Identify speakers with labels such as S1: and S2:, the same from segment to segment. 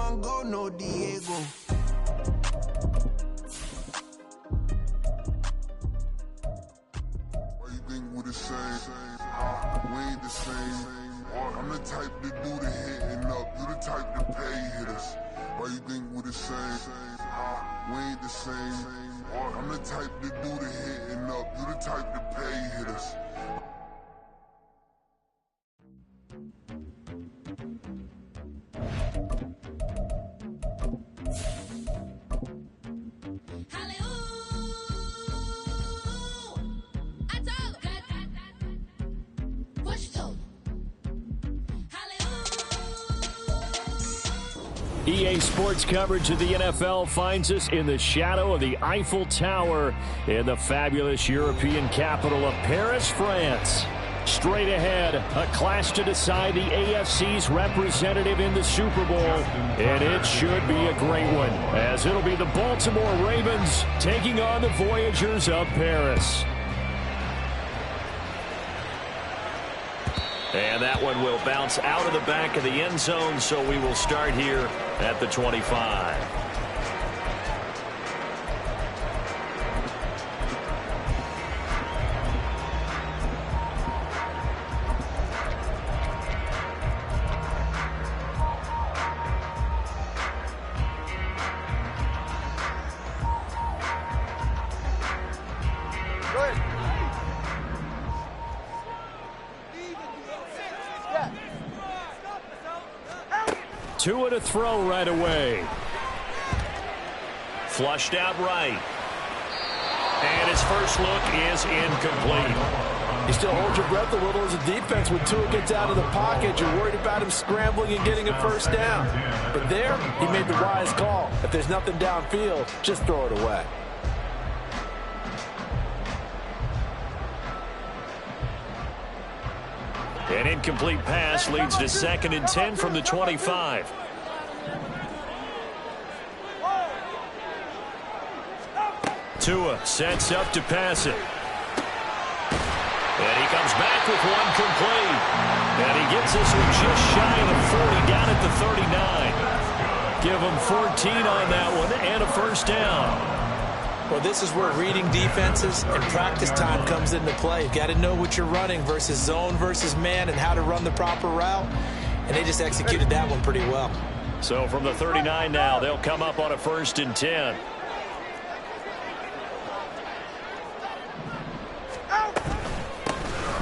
S1: Van Gogh, no Diego.
S2: Why you think we the same? We ain't the same. I'm the type to do the hitting up. You the type to pay hitters. Why you think we the same? We ain't the same. I'm the type to do the hitting up. You the type to pay hitters.
S3: EA Sports coverage of the NFL finds us in the shadow of the Eiffel Tower in the fabulous European capital of Paris, France. Straight ahead, a clash to decide the AFC's representative in the Super Bowl, and it should be a great one, as it'll be the Baltimore Ravens taking on the Voyagers of Paris. And that one will bounce out of the back of the end zone, so we will start here at the 25. Tua to throw right away. Flushed out right. And his first look is incomplete.
S4: You still hold your breath a little as a defense when Tua gets out of the pocket. You're worried about him scrambling and getting a first down. But there, he made the wise call. If there's nothing downfield, just throw it away.
S3: An incomplete pass leads to 2nd and 10 from the 25. Tua sets up to pass it. And he comes back with one complete. And he gets this one just shy of the 40 down at the 39. Give him 14 on that one and a first down.
S4: Well, this is where reading defenses and practice time comes into play. You've got to know what you're running versus zone versus man and how to run the proper route. And they just executed that one pretty well.
S3: So from the 39 now, they'll come up on a 1st and 10.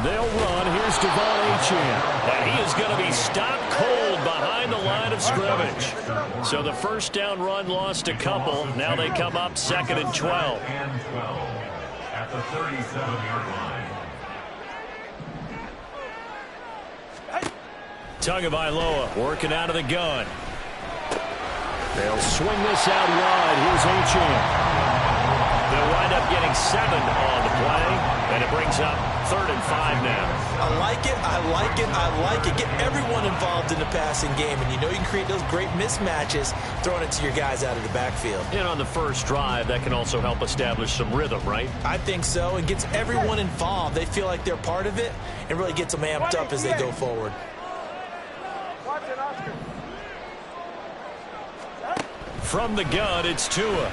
S3: They'll run. Here's Devon Achane. And he is going to be stopped cold behind the line of scrimmage. So the first down run lost a couple. Now they come up 2nd and 12.
S5: At the 37-yard line.
S3: Tagovailoa working out of the gun. They'll swing this out wide. Here's Achane. They'll wind up getting 7 on the play, and it brings up 3rd and 5 now.
S4: I like it, I like it, I like it. Get everyone involved in the passing game, and you know you can create those great mismatches throwing it to your guys out of the backfield.
S3: And on the first drive, that can also help establish some rhythm, right?
S4: I think so. It gets everyone involved. They feel like they're part of it, and really gets them amped up as they go forward.
S3: From the gun, it's Tua.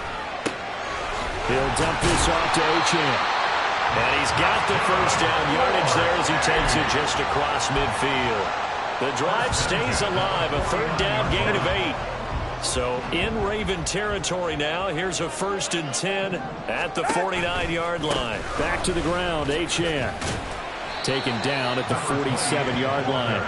S3: He'll dump this off to Achane. And he's got the first down yardage there as he takes it just across midfield. The drive stays alive, a 3rd down gain of 8. So in Raven territory now, here's a 1st and 10 at the 49-yard line. Back to the ground, Achane. Taken down at the 47-yard line.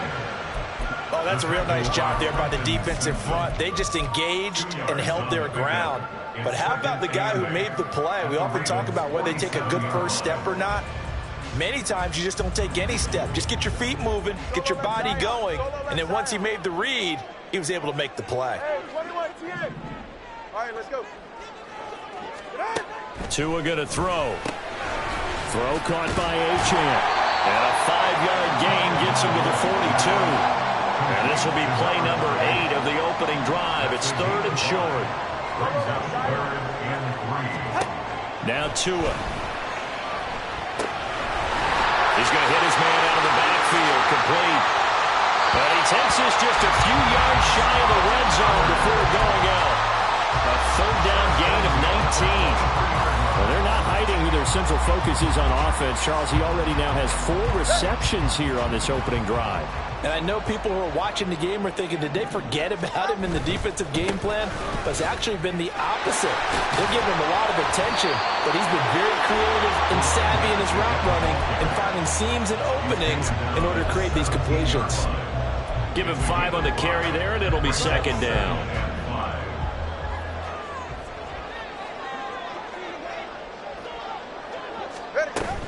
S4: Oh, that's a real nice job there by the defensive front. They just engaged and held their ground. But how about the guy who made the play? We often talk about whether they take a good first step or not. Many times you just don't take any step. Just get your feet moving, get your body going, and then once he made the read, he was able to make the play.
S6: All right, let's go.
S3: Tua going to throw. Throw caught by Achane. And a 5-yard gain gets him to the 42. And this will be play number 8 of the opening drive. It's 3rd and short. Now Tua. He's going to hit his man out of the backfield. Complete. And he takes this just a few yards shy of the red zone before going out. A third down gain of 19. Well, they're not hiding who their central focus is on offense. Charles, he already now has 4 receptions here on this opening drive.
S4: And I know people who are watching the game are thinking, did they forget about him in the defensive game plan? But it's actually been the opposite. They're giving him a lot of attention, but he's been very creative and savvy in his route running and finding seams and openings in order to create these completions.
S3: Give him 5 on the carry there, and it'll be second down.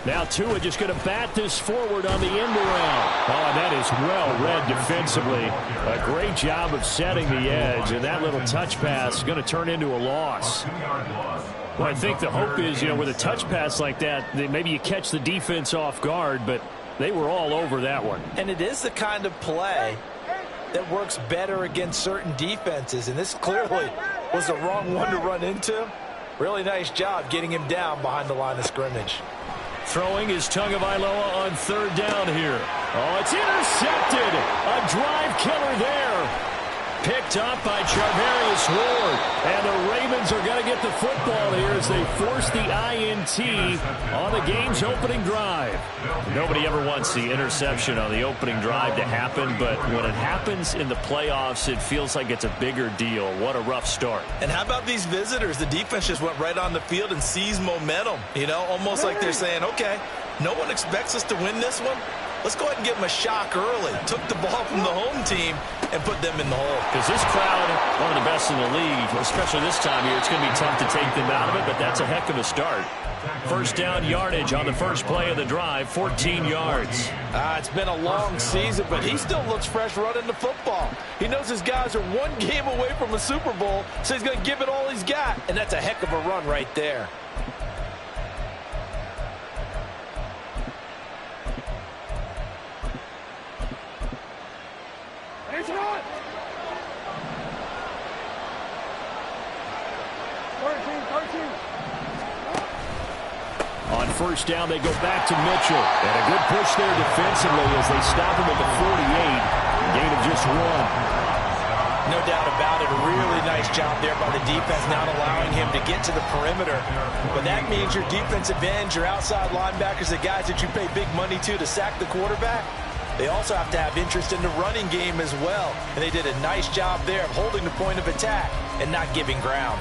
S3: Now Tua just going to bat this forward on the end around. Oh, that is well read defensively. A great job of setting the edge, and that little touch pass is going to turn into a loss. Well, I think the hope is, with a touch pass like that, maybe you catch the defense off guard, but they were all over that one.
S4: And it is the kind of play that works better against certain defenses, and this clearly was the wrong one to run into. Really nice job getting him down behind the line of scrimmage.
S3: Throwing is Tagovailoa on third down here. Oh, it's intercepted. A drive killer there. Picked up by Charvarius Ward. And the Ravens are going to get the football here as they force the INT on the game's opening drive. Nobody ever wants the interception on the opening drive to happen, but when it happens in the playoffs, it feels like it's a bigger deal. What a rough start.
S4: And how about these visitors? The defense just went right on the field and seized momentum. Almost like they're saying, okay, no one expects us to win this one. Let's go ahead and give them a shock early. Took the ball from the home team and put them in the hole.
S3: Because this crowd, one of the best in the league, especially this time of year, it's going to be tough to take them out of it, but that's a heck of a start. First down yardage on the first play of the drive, 14 yards.
S4: It's been a long season, but he still looks fresh running the football. He knows his guys are one game away from a Super Bowl, so he's going to give it all he's got, and that's a heck of a run right there.
S3: On first down, they go back to Mitchell. And a good push there defensively as they stop him at the 48. Gain of just 1.
S4: No doubt about it. A really nice job there by the defense, not allowing him to get to the perimeter. But that means your defensive ends, your outside linebackers, the guys that you pay big money to sack the quarterback, they also have to have interest in the running game as well. And they did a nice job there of holding the point of attack and not giving ground.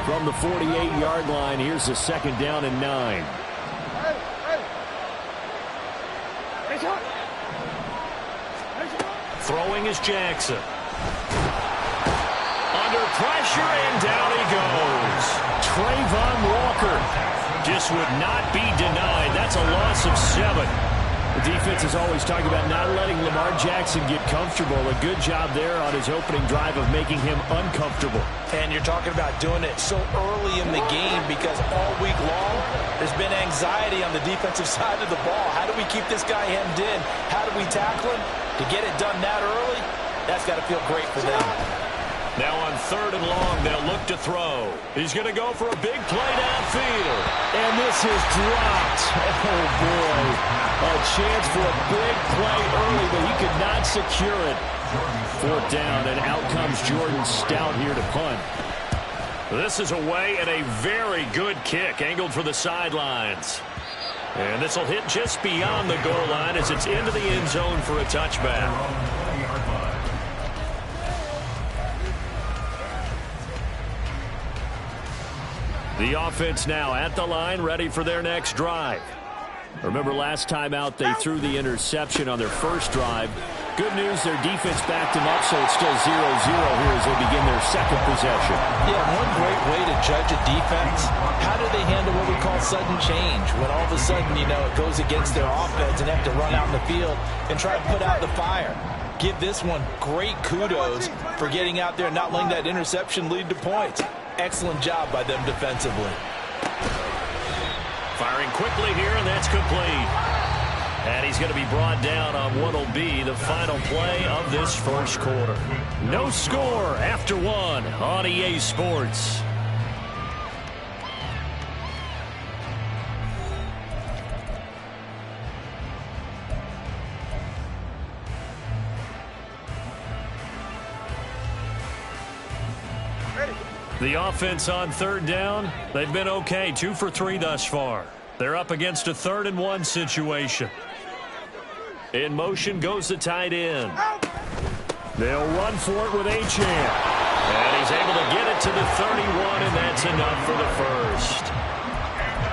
S3: From the 48-yard line, here's the second down and 9. Throwing is Jackson. Under pressure, and down he goes. Trayvon Walker just would not be denied. That's a loss of 7. The defense is always talking about not letting Lamar Jackson get comfortable. A good job there on his opening drive of making him uncomfortable.
S4: And you're talking about doing it so early in the game because all week long there's been anxiety on the defensive side of the ball. How do we keep this guy hemmed in? How do we tackle him? To get it done that early, that's got to feel great for them.
S3: Now on third and long, they'll look to throw. He's going to go for a big play downfield. And this is dropped. Oh, boy. A chance for a big play early, but he could not secure it. Fourth down, and out comes Jordan Stout here to punt. This is away and a very good kick, angled for the sidelines. And this will hit just beyond the goal line as it's into the end zone for a touchback. The offense now at the line, ready for their next drive. Remember last time out they threw the interception on their first drive. Good news, their defense backed them up, so it's still 0-0 here as they begin their second possession.
S4: Yeah, one great way to judge a defense, how do they handle what we call sudden change? When all of a sudden, it goes against their offense and they have to run out in the field and try to put out the fire. Give this one great kudos for getting out there and not letting that interception lead to points. Excellent job by them defensively.
S3: Firing quickly here, and that's complete. And he's going to be brought down on what will be the final play of this first quarter. No score after 1 on EA Sports. The offense on third down, they've been okay. 2 for 3 thus far. They're up against a 3rd-and-1 situation. In motion goes the tight end. They'll run for it with Achane. And he's able to get it to the 31, and that's enough for the first.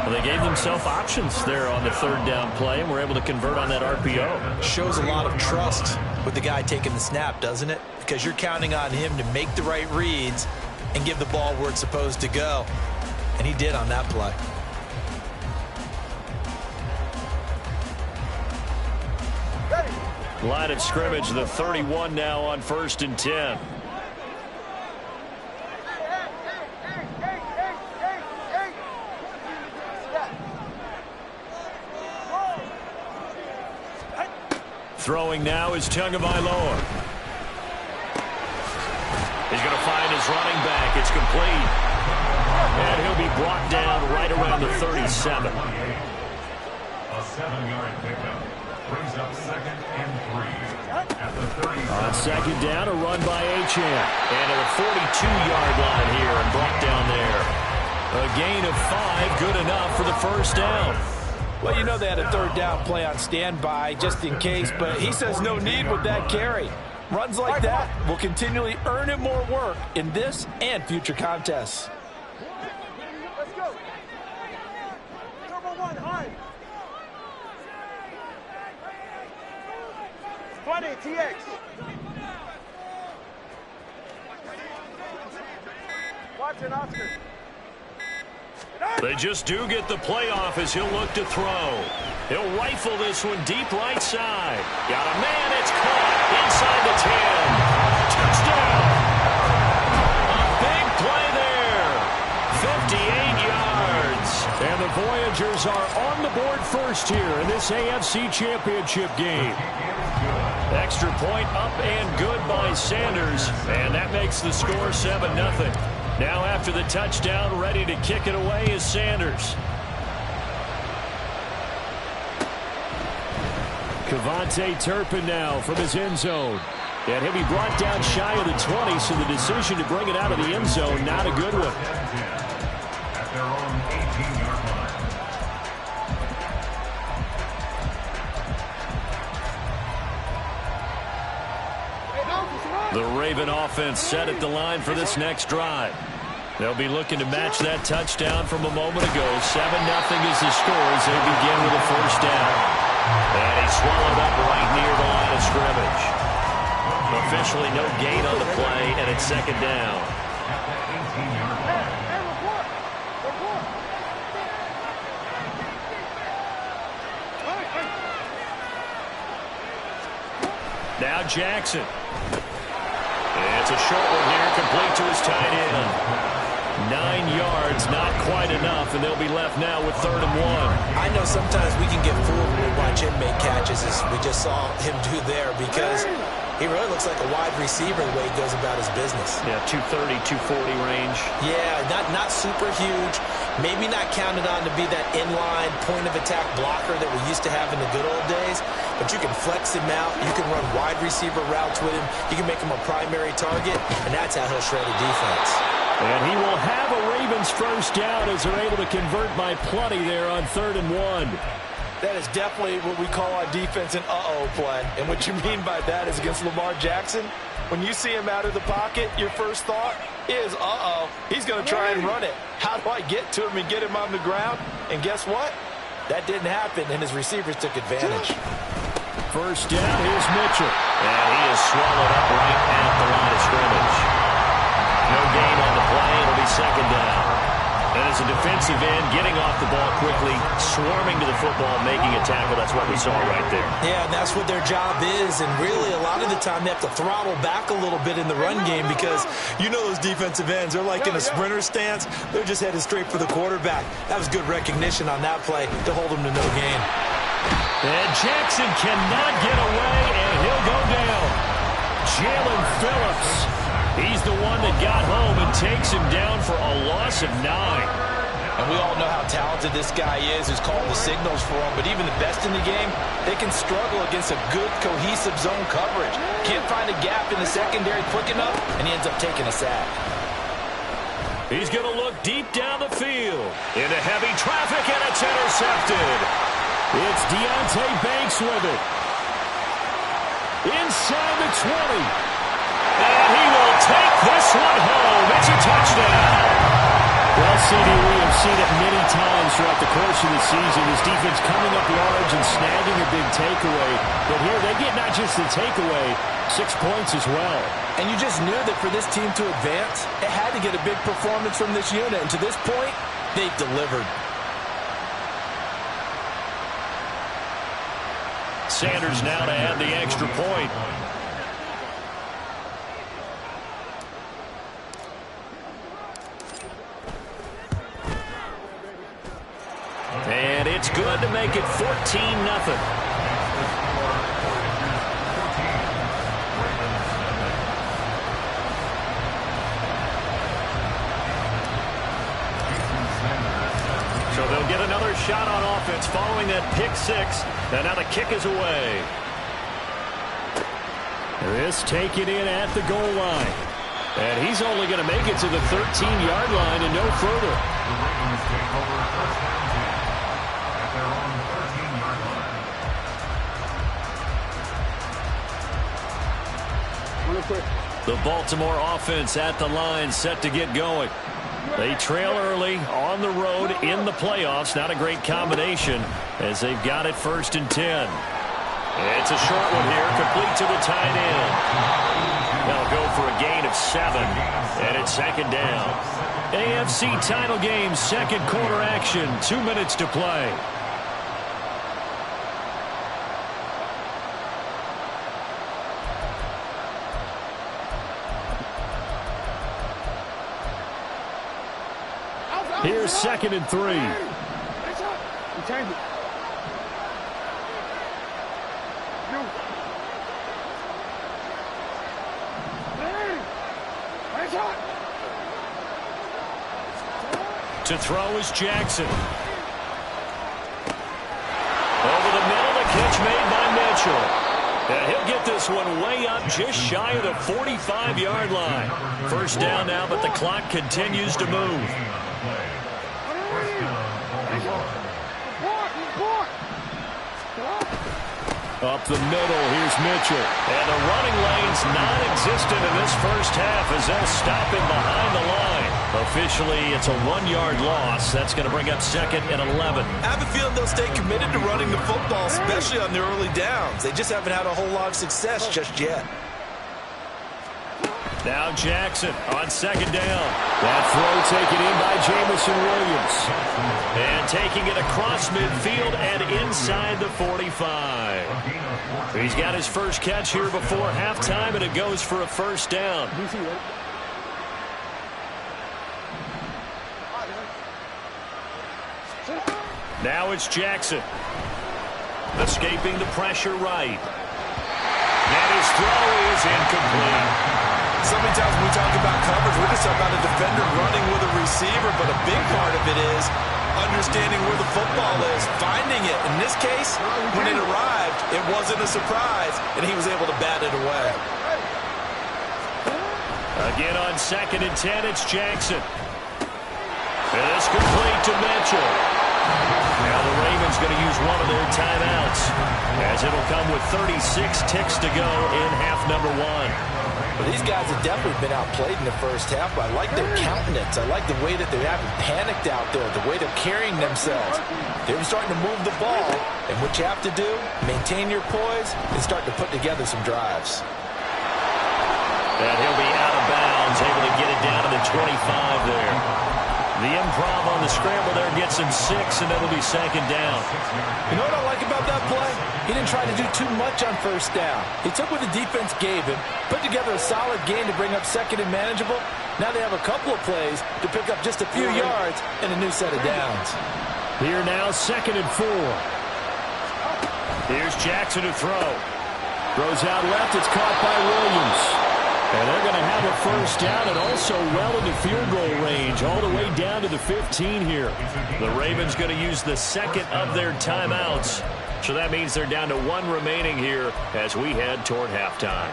S3: Well, they gave themselves options there on the 3rd down play, and were able to convert on that RPO.
S4: Shows a lot of trust with the guy taking the snap, doesn't it? Because you're counting on him to make the right reads and give the ball where it's supposed to go. And he did on that play.
S3: Line of scrimmage, the 31 now on 1st and 10. Throwing now is Tagovailoa. He's going to find his running back. It's complete. And he'll be brought down right around the 37.
S5: A 7-yard pickup brings up 2nd and 3 at the 37.
S3: On 2nd down, a run by Achane. And at the 42-yard line here and brought down there. A gain of 5, good enough for the 1st down.
S4: Well, you know they had a 3rd down play on standby just in case, but he says no need with that carry. Runs like that will continually earn him more work in this and future contests.
S6: Let's go. Turbo 1, high. 20, TX. Watch it, Oscar.
S3: They just do get the playoff as he'll look to throw. He'll rifle this one deep right side. Got a man, it's caught inside the 10. Touchdown! A big play there. 58 yards. And the Voyagers are on the board first here in this AFC Championship game. Extra point up and good by Sanders. And that makes the score 7-0. Now after the touchdown, ready to kick it away is Sanders. Kevontae Turpin now from his end zone. And he'll be brought down shy of the 20, so the decision to bring it out of the end zone, not a good one.
S5: At their own 18-yard line.
S3: The Raven offense set at the line for this next drive. They'll be looking to match that touchdown from a moment ago. 7-0 is the score as they begin with a 1st down. And he's swallowed up right near the line of scrimmage. Officially no gain on the play, and it's 2nd down. Now Jackson. It's a short one here, complete to his tight end. 9 yards, not quite enough, and they'll be left now with 3rd and 1.
S4: I know sometimes we can get fooled when we watch him make catches, as we just saw him do there, because he really looks like a wide receiver the way he goes about his business.
S3: Yeah, 230, 240 range.
S4: Yeah, not super huge. Maybe not counted on to be that inline point-of-attack blocker that we used to have in the good old days, but you can flex him out. You can run wide receiver routes with him. You can make him a primary target, and that's how he'll shred a defense.
S3: And he will have a Ravens 1st down as they're able to convert by plenty there on 3rd and 1.
S4: That is definitely what we call on defense an uh-oh play. And what you mean by that is against Lamar Jackson, when you see him out of the pocket, your first thought is, uh-oh, he's going to try and run it. How do I get to him and get him on the ground? And guess what? That didn't happen, and his receivers took advantage.
S3: 1st down, here's Mitchell. And he is swallowed up right at the line of scrimmage. No gain on the play. It'll be 2nd down. And as a defensive end, getting off the ball quickly, swarming to the football, making a tackle. That's what we saw right there.
S4: Yeah, and that's what their job is. And really, a lot of the time, they have to throttle back a little bit in the run game because you know those defensive ends, they're like in a sprinter stance. They're just headed straight for the quarterback. That was good recognition on that play to hold them to no gain.
S3: And Jackson cannot get away, and he'll go down. Jalen Phillips. He's the one that got home and takes him down for a loss of 9.
S4: And we all know how talented this guy is who's called the signals for him. But even the best in the game, they can struggle against a good, cohesive zone coverage. Can't find a gap in the secondary quick enough, and he ends up taking a sack.
S3: He's going to look deep down the field. Into heavy traffic, and it's intercepted. It's Deonte Banks with it. Inside the 20. And he will take this one home. It's a touchdown. Well, CD, we have seen it many times throughout the course of the season. This defense coming up large and snagging a big takeaway. But here they get not just the takeaway, 6 points as well.
S4: And you just knew that for this team to advance, it had to get a big performance from this unit. And to this point, they've delivered.
S3: Sanders now to add the extra point. And it's good to make it 14-0. So they'll get another shot on offense following that pick six. And now the kick is away. This taken in at the goal line. And he's only going to make it to the 13-yard line and no further.
S5: The Ravens take over first down team at their own 13-yard line.
S3: The Baltimore offense at the line, set to get going. They trail early on the road in the playoffs. Not a great combination as they've got it 1st and 10. It's a short one here, complete to the tight end. They'll go for a gain of 7, and it's 2nd down. AFC title game, 2nd quarter action, 2 minutes to play. Here's 2nd and 3. To throw is Jackson. Over the middle, the catch made by Mitchell. And he'll get this one way up just shy of the 45-yard line. 1st down now, but the clock continues to move. Up the middle, here's Mitchell. And the running lane's non-existent in this first half as they'll stop him behind the line. Officially, it's a 1-yard loss. That's going to bring up 2nd and 11.
S4: I have a feeling they'll stay committed to running the football, especially on the early downs. They just haven't had a whole lot of success just yet.
S3: Now Jackson on 2nd down. That throw taken in by Jameson Williams. And taking it across midfield and inside the 45. He's got his first catch here before halftime, and it goes for a 1st down. Now it's Jackson. Escaping the pressure right. And his throw is incomplete.
S4: So many times when we talk about coverage, we're just talking about a defender running with a receiver, but a big part of it is understanding where the football is, finding it. In this case, when it arrived, it wasn't a surprise, and he was able to bat it away.
S3: Again on 2nd and 10, it's Jackson. And it's complete to Mitchell. Now the Ravens going to use one of their timeouts, as it'll come with 36 ticks to go in half number 1.
S4: Well, these guys have definitely been outplayed in the first half, but I like their countenance. I like the way that they haven't panicked out there, the way they're carrying themselves. They're starting to move the ball, and what you have to do, maintain your poise and start to put together some drives.
S3: And he'll be out of bounds, able to get it down to the 25 there. The improv on the scramble there gets him 6, and it'll be 2nd down.
S4: You know what I like about that play? He didn't try to do too much on 1st down. He took what the defense gave him, put together a solid gain to bring up 2nd and manageable. Now they have a couple of plays to pick up just a few yards and a new set of downs.
S3: Here now, 2nd and 4. Here's Jackson to throw. Throws out left, it's caught by Williams. And they're going to have a 1st down and also well into field goal range, all the way down to the 15 here. The Ravens going to use the 2nd of their timeouts. So that means they're down to 1 remaining here as we head toward halftime.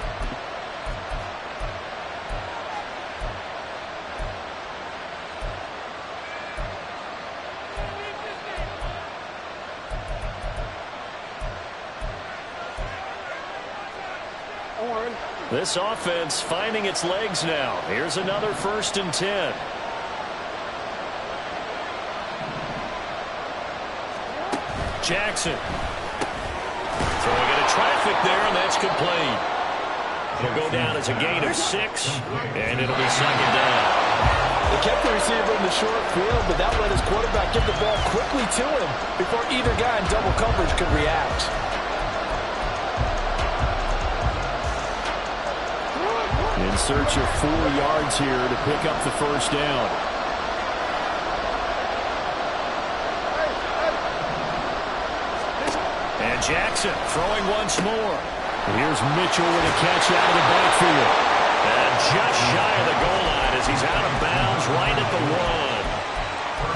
S3: This offense finding its legs now. Here's another 1st and 10. Jackson. Throwing into traffic there, and that's complete. It'll go down as a gain of 6, and it'll be 2nd down.
S4: They kept the receiver in the short field, but that let his quarterback get the ball quickly to him before either guy in double coverage could react.
S3: In search of 4 yards here to pick up the 1st down. And Jackson throwing once more. Here's Mitchell with a catch out of the backfield. And just shy of the goal line as he's out of bounds right at the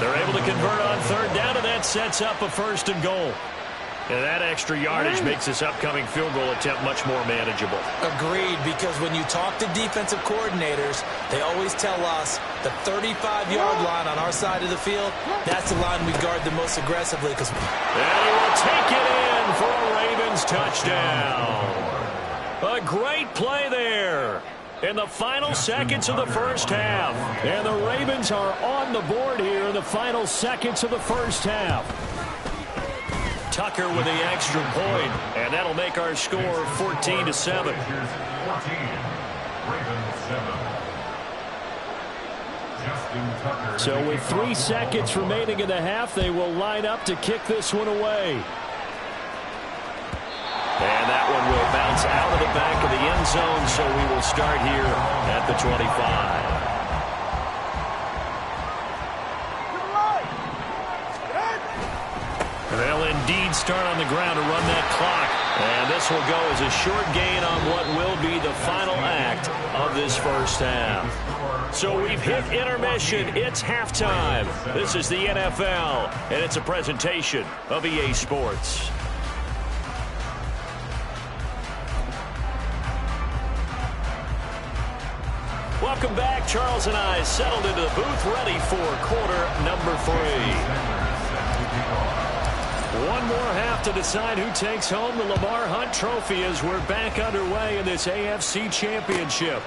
S3: 1. They're able to convert on 3rd down, and that sets up a 1st and goal. And that extra yardage makes this upcoming field goal attempt much more manageable.
S4: Agreed, because when you talk to defensive coordinators, they always tell us the 35-yard line on our side of the field, that's the line we guard the most aggressively. And
S3: he will take it in for a Ravens touchdown. A great play there in the final seconds of the 1st half. And the Ravens are on the board here in the final seconds of the 1st half. Tucker with the extra point, and that'll make our score 14-7. So with 3 seconds remaining in the half, they will line up to kick this one away. And that one will bounce out of the back of the end zone, so we will start here at the 25. They'll indeed start on the ground to run that clock. And this will go as a short gain on what will be the final act of this 1st half. So we've hit intermission. It's halftime. This is the NFL, and it's a presentation of EA Sports. Welcome back. Charles and I settled into the booth, ready for quarter number 3. One more half to decide who takes home the Lamar Hunt Trophy as we're back underway in this AFC Championship.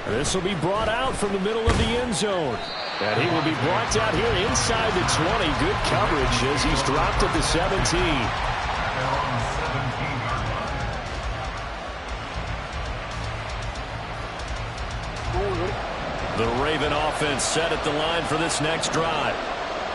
S3: This will be brought out from the middle of the end zone. And he will be brought down here inside the 20. Good coverage as he's dropped at the 17. The Raven offense set at the line for this next drive.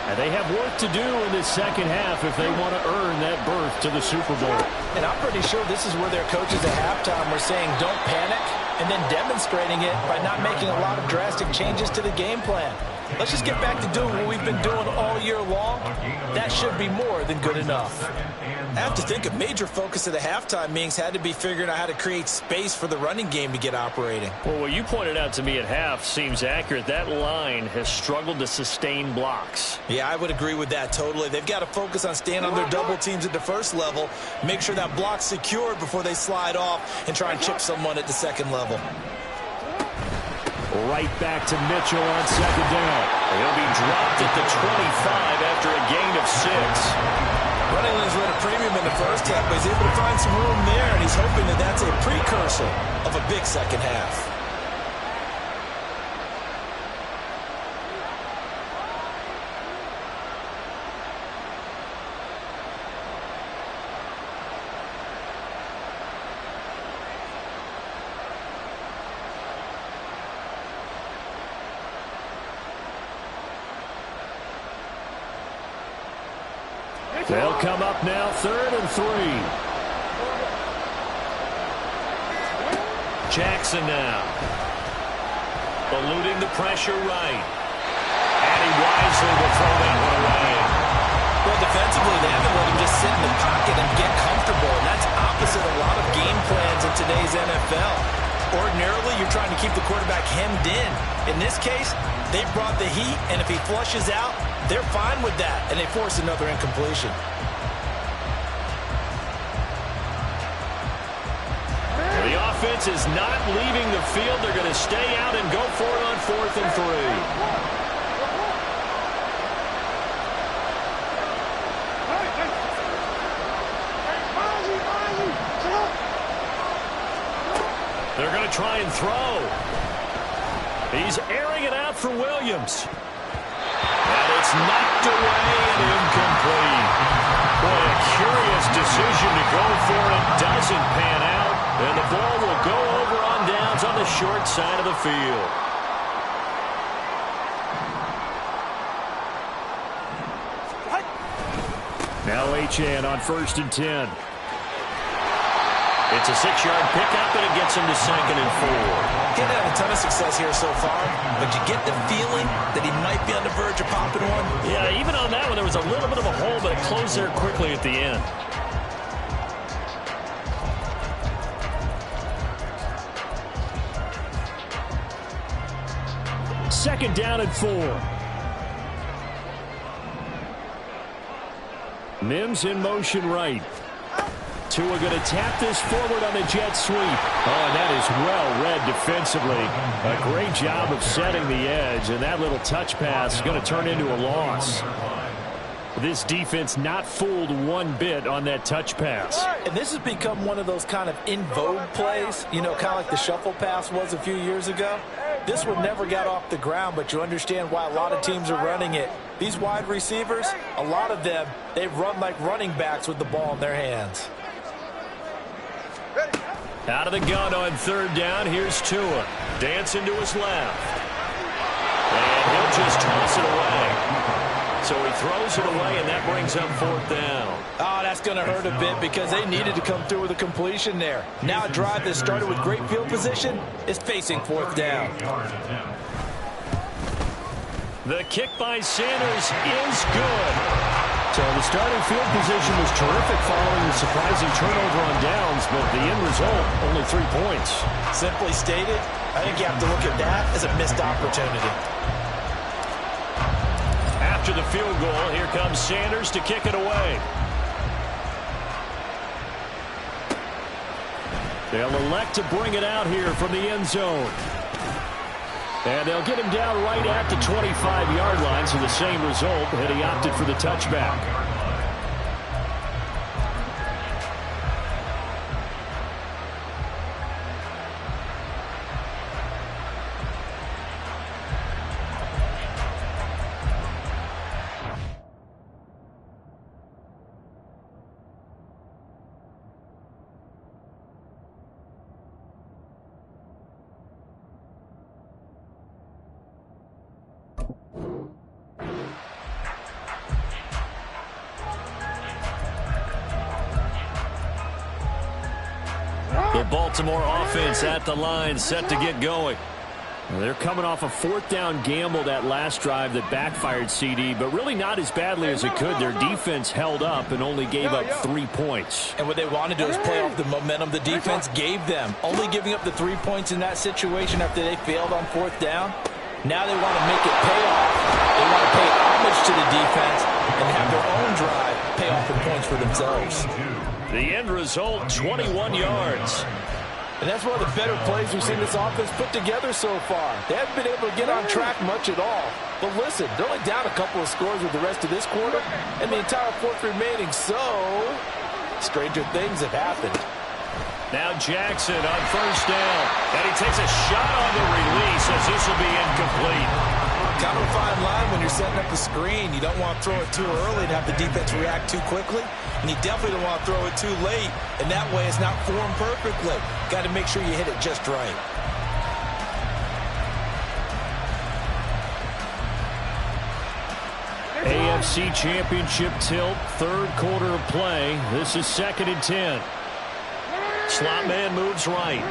S3: And they have work to do in this 2nd half if they want to earn that berth to the Super Bowl.
S4: And I'm pretty sure this is where their coaches at halftime were saying don't panic, and then demonstrating it by not making a lot of drastic changes to the game plan. Let's just get back to doing what we've been doing all year long. That should be more than good enough. I have to think a major focus of the halftime meetings had to be figuring out how to create space for the running game to get operating.
S3: Well, what you pointed out to me at half seems accurate. That line has struggled to sustain blocks.
S4: Yeah, I would agree with that totally. They've got to focus on staying on their double teams at the 1st level, make sure that block's secured before they slide off and try and chip someone at the 2nd level.
S3: Right back to Mitchell on 2nd down. He'll be dropped at the 25 after a gain of 6.
S4: Running lanes were at a premium in the 1st half, but he's able to find some room there, and he's hoping that that's a precursor of a big 2nd half.
S3: They'll come up now 3rd and 3. Jackson now. Eluding the pressure right. And he wisely will throw that one away.
S4: Well, defensively, they haven't let him just sit in the pocket and get comfortable, and that's opposite a lot of game plans in today's NFL. Ordinarily, you're trying to keep the quarterback hemmed in. In this case, they brought the heat, and if he flushes out, they're fine with that, and they force another incompletion.
S3: The offense is not leaving the field. They're going to stay out and go for it on 4th and 3. They're going to try and throw. He's airing it out for Williams. And it's knocked away and incomplete. Boy, a curious decision to go for it. Doesn't pan out. And the ball will go over on downs on the short side of the field. Now Achane on 1st and 10. It's a 6-yard pickup, and it gets him to 2nd and 4.
S4: He's had a ton of success here so far, but you get the feeling that he might be on the verge of popping one.
S3: Yeah, even on that one, there was a little bit of a hole, but it closed there quickly at the end. Second down and 4. Mims in motion right. Tua going to tap this forward on the jet sweep. Oh, and that is well read defensively. A great job of setting the edge, and that little touch pass is going to turn into a loss. This defense not fooled one bit on that touch pass.
S4: And this has become one of those kind of in vogue plays, you know, kind of like the shuffle pass was a few years ago. This one never got off the ground, but you understand why a lot of teams are running it. These wide receivers, a lot of them, they run like running backs with the ball in their hands.
S3: Out of the gun on 3rd down, here's Tua. Dancing to his left. And he'll just toss it away. So he throws it away, and that brings up 4th down.
S4: Oh, that's going to hurt a bit because they needed to come through with a completion there. Now a drive that started with great field position is facing 4th down.
S3: The kick by Sanders is good. So the starting field position was terrific following the surprising turnover on downs, but the end result, only 3 points.
S4: Simply stated, I think you have to look at that as a missed opportunity.
S3: After the field goal, here comes Sanders to kick it away. They'll elect to bring it out here from the end zone. And they'll get him down right at the 25-yard line, so the same result, had he opted for the touchback. The Baltimore offense at the line, set to get going. They're coming off a 4th down gamble that last drive that backfired CD, but really not as badly as it could. Their defense held up and only gave up 3 points.
S4: And what they want to do is play off the momentum the defense gave them. Only giving up the 3 points in that situation after they failed on 4th down. Now they want to make it pay off. They want to pay homage to the defense and have their own drive pay off the points for themselves.
S3: The end result, 21 yards.
S4: And that's one of the better plays we've seen this offense put together so far. They haven't been able to get on track much at all. But listen, they're only down a couple of scores with the rest of this quarter and the entire 4th remaining. So, stranger things have happened.
S3: Now Jackson on 1st down. And he takes a shot on the release as this will be incomplete.
S4: Kind of a fine line when you're setting up the screen. You don't want to throw it too early and have the defense react too quickly. And you definitely don't want to throw it too late. And that way it's not formed perfectly. Got to make sure you hit it just right.
S3: AFC Championship tilt, 3rd quarter of play. This is 2nd and 10. Slot man moves right.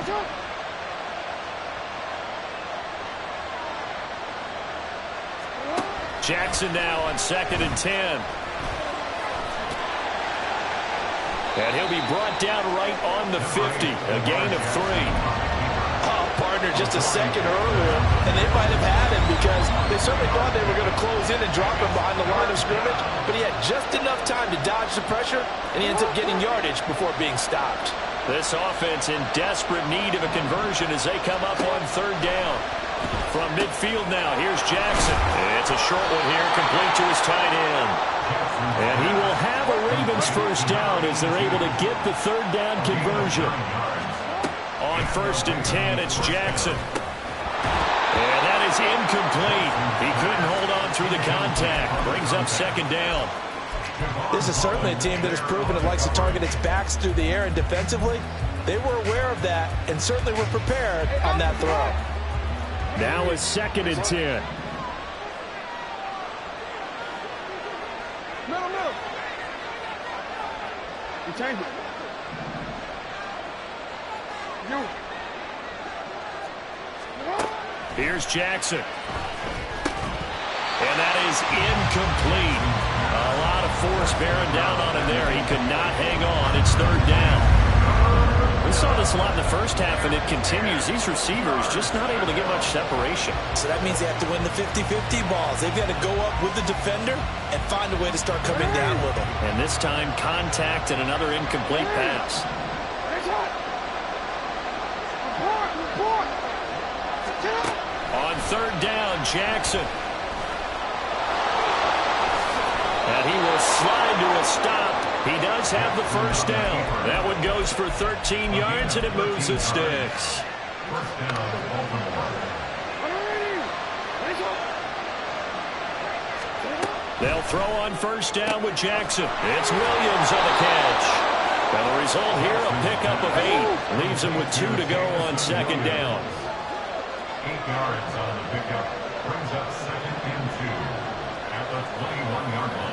S3: Jackson now on 2nd and 10. And he'll be brought down right on the 50. A gain of 3.
S4: Oh, partner, just a second earlier, and they might have had him because they certainly thought they were going to close in and drop him behind the line of scrimmage, but he had just enough time to dodge the pressure, and he ends up getting yardage before being stopped.
S3: This offense in desperate need of a conversion as they come up on 3rd down. From midfield now, here's Jackson. It's a short one here, complete to his tight end. And he will have a Ravens 1st down as they're able to get the 3rd down conversion. On 1st and 10, it's Jackson. And that is incomplete. He couldn't hold on through the contact. Brings up 2nd down.
S4: This is certainly a team that has proven it likes to target its backs through the air, and defensively, they were aware of that and certainly were prepared on that throw.
S3: Now it's 2nd and 10.
S6: Middle. You change it. You.
S3: Here's Jackson. And that is incomplete. A lot of force bearing down on him there. He could not hang on. It's 3rd down. We saw this a lot in the first half, and it continues. These receivers just not able to get much separation.
S4: So that means they have to win the 50-50 balls. They've got to go up with the defender and find a way to start coming down with them.
S3: And this time, contact and another incomplete pass. On 3rd down, Jackson. And he will slide to a stop. He does have the 1st down. That one goes for 13 yards, and it moves the sticks. They'll throw on 1st down with Jackson. It's Williams on the catch. And the result here, a pickup of 8. Leaves him with 2 to go on 2nd down.
S5: 8 yards on the pickup. Brings up 2nd and 2 at the 21-yard line.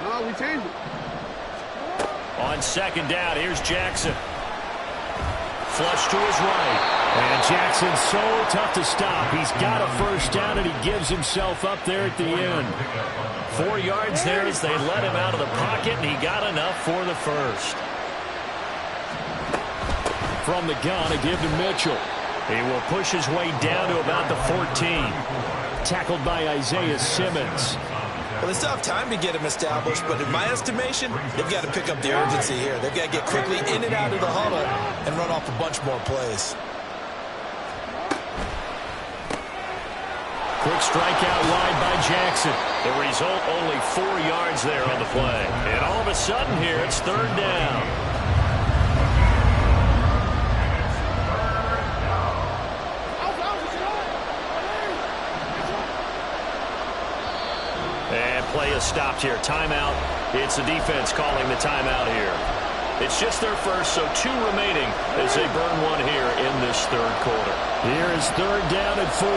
S6: No, we changed it.
S3: On 2nd down, here's Jackson. Flush to his right. And Jackson's so tough to stop. He's got a 1st down, and he gives himself up there at the end. 4 yards there as they let him out of the pocket, and he got enough for the 1st. From the gun, a give to Mitchell. He will push his way down to about the 14. Tackled by Isaiah Simmons.
S4: Well, they still have time to get him established, but in my estimation, they've got to pick up the urgency here. They've got to get quickly in and out of the huddle and run off a bunch more plays.
S3: Quick strike out wide by Jackson. The result, only 4 yards there on the play. And all of a sudden here, it's 3rd down. And play is stopped here. Timeout. It's the defense calling the timeout here. It's just their 1st, so 2 remaining as they burn 1 here in this 3rd quarter. Here is 3rd down and 4.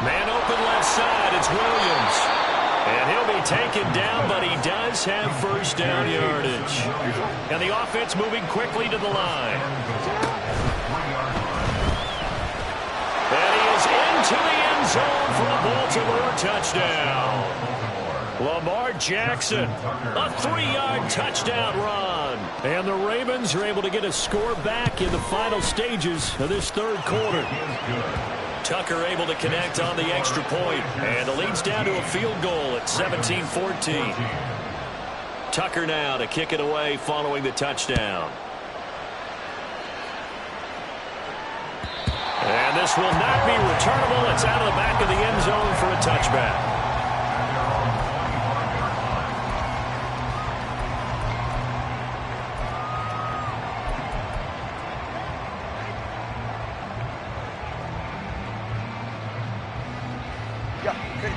S3: Man open left side, it's Williams. And he'll be taken down, but he does have 1st down yardage. And the offense moving quickly to the line. And he is into the end zone for a Baltimore touchdown. Lamar Jackson, a 3-yard touchdown run. And the Ravens are able to get a score back in the final stages of this 3rd quarter. Tucker able to connect on the extra point, and the lead's down to a field goal at 17-14. Tucker now to kick it away following the touchdown. And this will not be returnable. It's out of the back of the end zone for a touchback.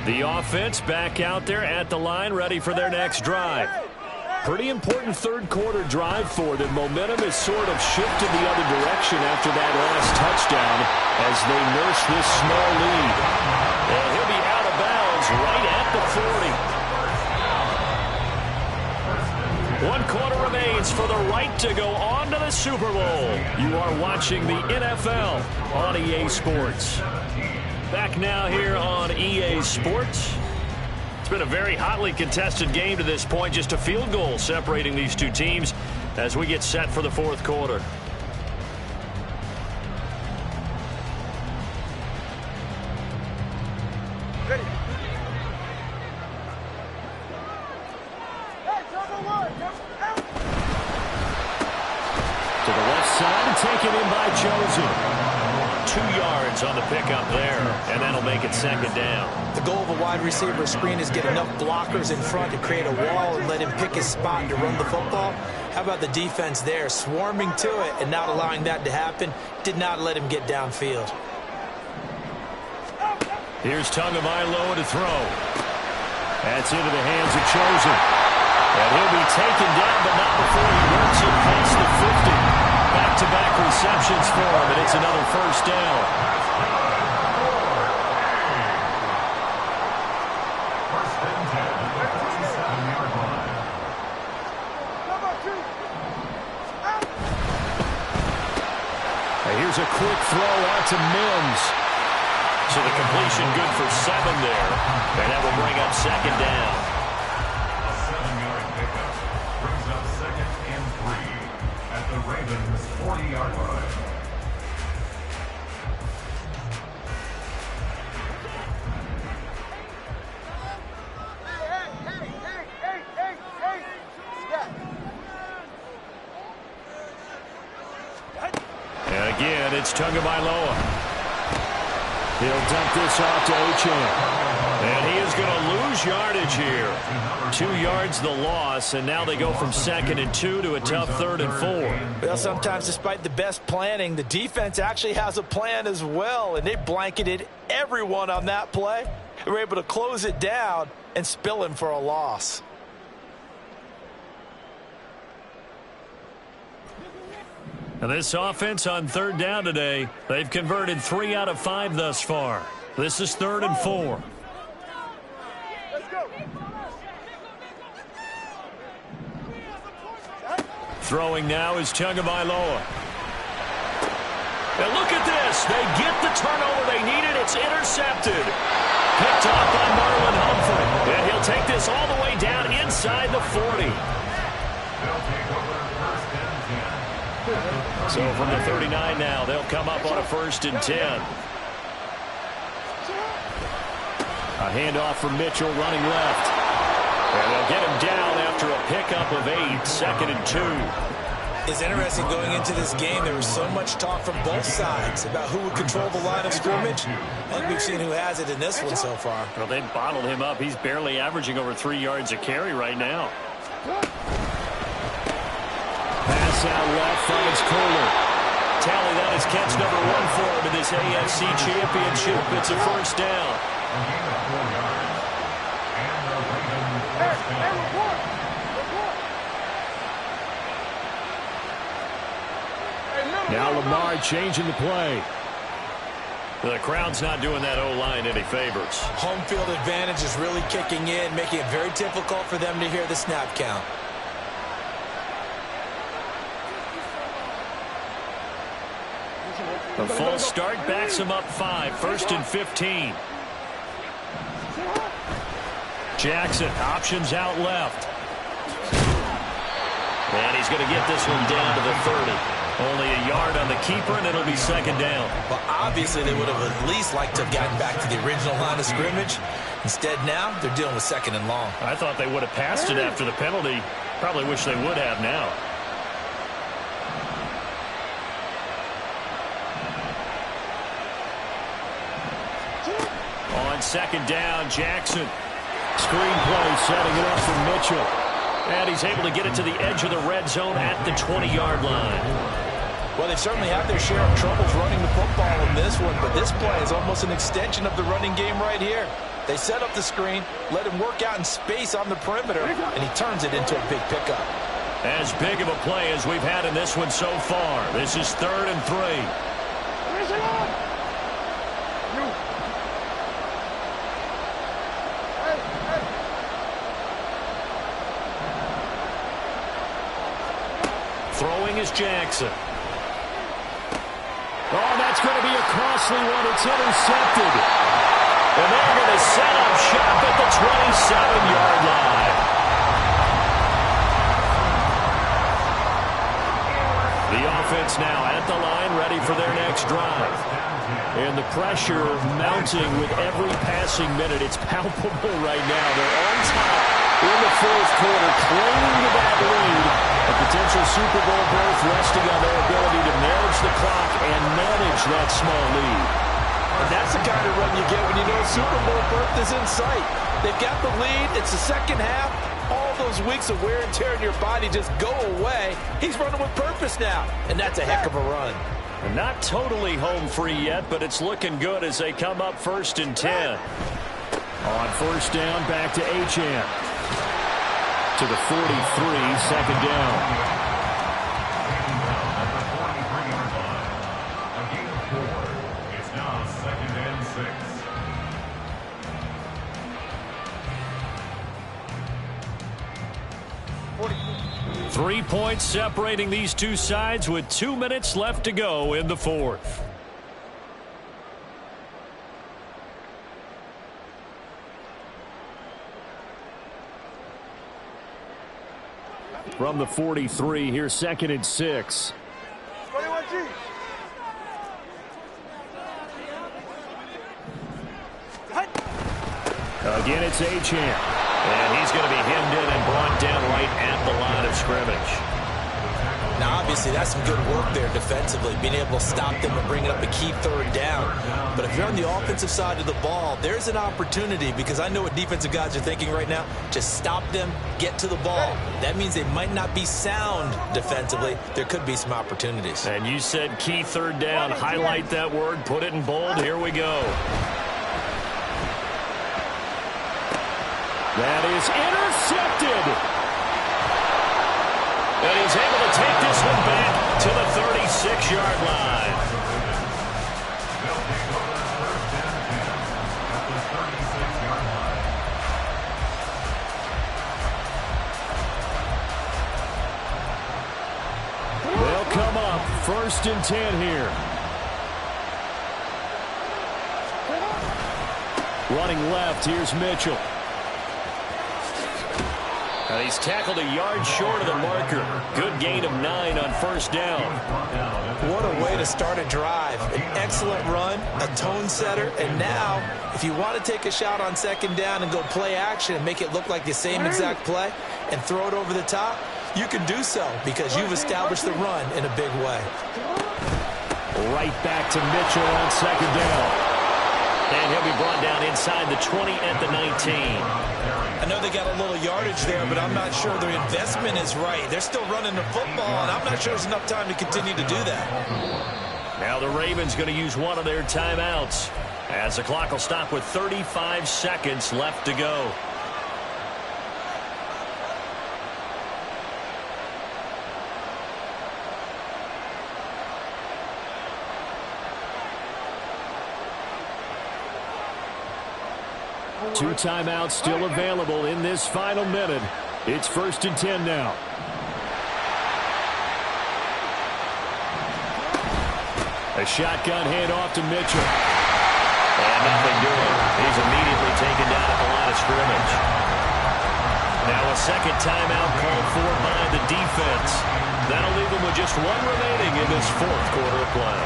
S3: The offense back out there at the line, ready for their next drive. Pretty important 3rd quarter drive for them. Momentum has sort of shifted the other direction after that last touchdown as they nurse this small lead. And he'll be out of bounds right at the 40. 1 quarter remains for the right to go on to the Super Bowl. You are watching the NFL on EA Sports. Back now here on EA Sports. It's been a very hotly contested game to this point. Just a field goal separating these 2 teams as we get set for the 4th quarter.
S6: Ready.
S3: To the left side and taken in by Josie. 2 2 yards on the pickup there, and that'll make it second down.
S4: The goal of a wide receiver screen is get enough blockers in front to create a wall and let him pick his spot to run the football. How about the defense there, swarming to it and not allowing that to happen? Did not let him get downfield.
S3: Here's Tagovailoa to throw. That's into the hands of Chosen. And he'll be taken down, but not before he works it past the 50. Back-to-back receptions for him, and it's another first down.
S5: First and 10 at the 27-yard line.
S3: Here's a quick throw out to Mims. So the completion good for 7 there. And that will bring up second down.
S5: A 7-yard pickup brings up second and 3 at the Ravens' 40-yard line.
S3: And again, it's Tagovailoa. He'll dump this off to Achane. And he is going to lose yardage here. 2 yards the loss, and now they go from 2nd and 2 to a tough 3rd and 4.
S4: Well, sometimes despite the best planning, the defense actually has a plan as well, and they blanketed everyone on that play. They were able to close it down and spill him for a loss.
S3: And this offense on 3rd down today, they've converted 3 out of 5 thus far. This is 3rd and 4. Throwing now is Tagovailoa. And look at this. They get the turnover they needed. It's intercepted. Picked off by Marlon Humphrey. And he'll take this all the way down inside the 40. So from the 39 now, they'll come up on a 1st and 10. A handoff from Mitchell running left. And they'll get him down after a pickup of 8, 2nd and 2.
S4: It's interesting going into this game. There was so much talk from both sides about who would control the line of scrimmage. I think we've seen who has it in this one so far.
S3: Well, they bottled him up. He's barely averaging over 3 yards a carry right now. Pass out left, finds Kohler. Tally, that is catch number 1 for him in this AFC Championship. It's a first down. Now Lamar changing the play. The crowd's not doing that O-line any favors.
S4: Home field advantage is really kicking in, making it very difficult for them to hear the snap count.
S3: The full start backs him up 5, 1st and 15. Jackson options out left. And he's going to get this one down to the 30. Only a yard on the keeper, and it'll be second down.
S4: Well, obviously they would have at least liked to have gotten back to the original line of scrimmage. Instead now, they're dealing with 2nd and long.
S3: I thought they would have passed it after the penalty. Probably wish they would have now. On 2nd down, Jackson. Screenplay setting it up for Mitchell. And he's able to get it to the edge of the red zone at the 20-yard line.
S4: Well, they certainly have their share of troubles running the football in this one, but this play is almost an extension of the running game right here. They set up the screen, let him work out in space on the perimeter, and he turns it into a big pickup.
S3: As big of a play as we've had in this one so far. This is 3rd and 3. Throwing is Jackson. Oh, that's going to be a costly one. It's intercepted. And they're going to set up shop at the 27-yard line. The offense now at the line, ready for their next drive. And the pressure mounting with every passing minute. It's palpable right now. They're on top. in the fourth quarter, clinging to that lead. A potential Super Bowl berth resting on their ability to manage the clock and manage that small lead.
S4: And that's the kind of run you get when you know Super Bowl berth is in sight. They've got the lead. It's the second half. All those weeks of wear and tear in your body just go away. He's running with purpose now, and that's a heck of a run.
S3: And not totally home free yet, but it's looking good as they come up 1st and 10. On first down, back to Achane. To the 43, second down.
S5: At the 43-yard line. A gain of 4. It's now 2nd and 6.
S3: 3 points separating these two sides with 2 minutes left to go in the fourth. From the 43, here's 2nd and 6.
S6: 21G.
S3: Again, it's Achane. And he's going to be hemmed in and brought down right at the line of scrimmage.
S4: Now, obviously, that's some good work there defensively, being able to stop them and bringing up a key third down. But if you're on the offensive side of the ball, there's an opportunity, because I know what defensive guys are thinking right now. Just stop them, get to the ball. That means they might not be sound defensively. There could be some opportunities.
S3: And you said key third down. Highlight that word, put it in bold. Here we go. That is intercepted. And he's able to take this one back to the 36-yard line.
S5: They'll take over 1st and 10 at the 36-yard line.
S3: They'll come up 1st and 10 here. Running left, here's Mitchell. And he's tackled a yard short of the marker. Good gain of 9 on first down.
S4: What a way to start a drive. An excellent run, a tone setter, and now, if you want to take a shot on second down and go play action and make it look like the same exact play and throw it over the top, you can do so because you've established the run in a big way.
S3: Right back to Mitchell on second down. And he'll be brought down inside the 20 at the 19.
S4: I know they got a little yardage there, but I'm not sure their investment is right. They're still running the football, and I'm not sure there's enough time to continue to do that.
S3: Now the Ravens going to use one of their timeouts as the clock will stop with 35 seconds left to go. Two timeouts still available in this final minute. It's 1st and 10 now. A shotgun handoff to Mitchell. And nothing doing. He's immediately taken down at the line of scrimmage. Now a second timeout called for by the defense. That'll leave them with just one remaining in this fourth quarter of play.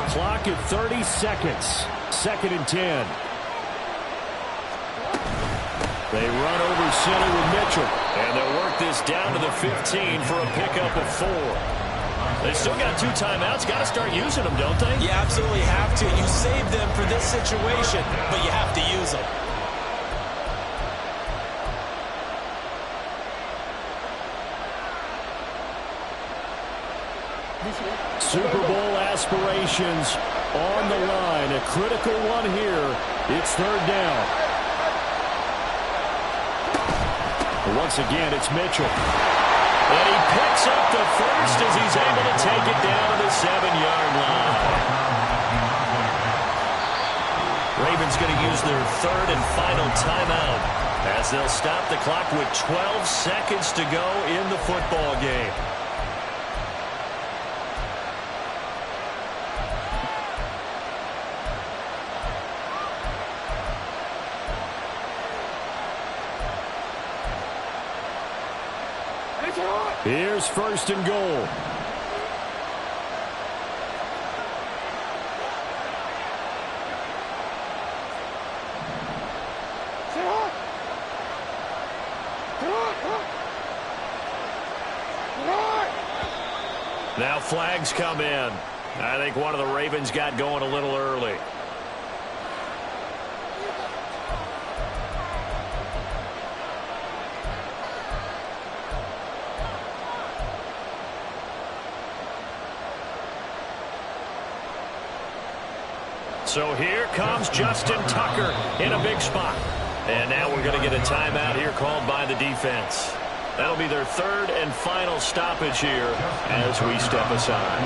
S3: Clock at 30 seconds. 2nd and 10. They run over center with Mitchell. And they'll work this down to the 15 for a pickup of 4. They still got 2 timeouts. Got to start using them, don't they?
S4: You absolutely have to. You save them for this situation, but you have to use them.
S3: Super Bowl aspirations on the line. A critical one here. It's third down. Once again, it's Mitchell. And he picks up the first as he's able to take it down to the 7-yard line. Ravens going to use their third and final timeout as they'll stop the clock with 12 seconds to go in the football game. Here's 1st and goal. Now flags come in. I think one of the Ravens got going a little early. So here comes Justin Tucker in a big spot. And now we're going to get a timeout here called by the defense. That'll be their third and final stoppage here as we step aside.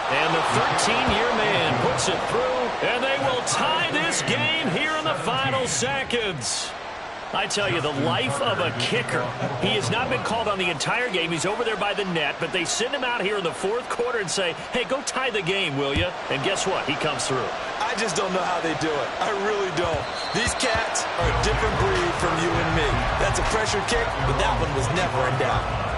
S3: And the 13-year man puts it through, and they will tie this game here in the final seconds. I tell you, the life of a kicker. He has not been called on the entire game. He's over there by the net, but they send him out here in the fourth quarter and say, hey, go tie the game, will you? And guess what? He comes through.
S4: I just don't know how they do it. I really don't. These cats are a different breed from you and me. That's a pressure kick, but that one was never in doubt.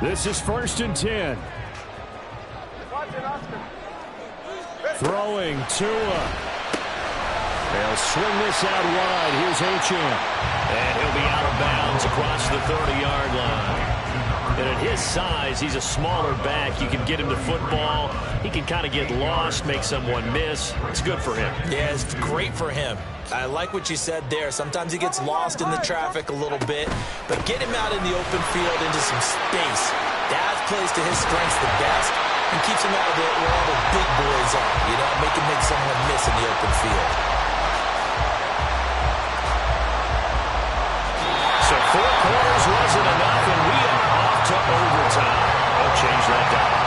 S3: This is 1st and 10. Throwing Tua. They'll swing this out wide. Here's Achane. And he'll be out of bounds across the 30-yard line. And at his size, he's a smaller back. You can get him to football. He can kind of get lost, make someone miss. It's good for him.
S4: Yeah, it's great for him. I like what you said there. Sometimes he gets lost in the traffic a little bit, but get him out in the open field into some space. That plays to his strengths the best and keeps him out of where all the big boys are. You know, make someone miss in the open field.
S3: So 4 quarters wasn't enough, and we are off to overtime. I'll change that down.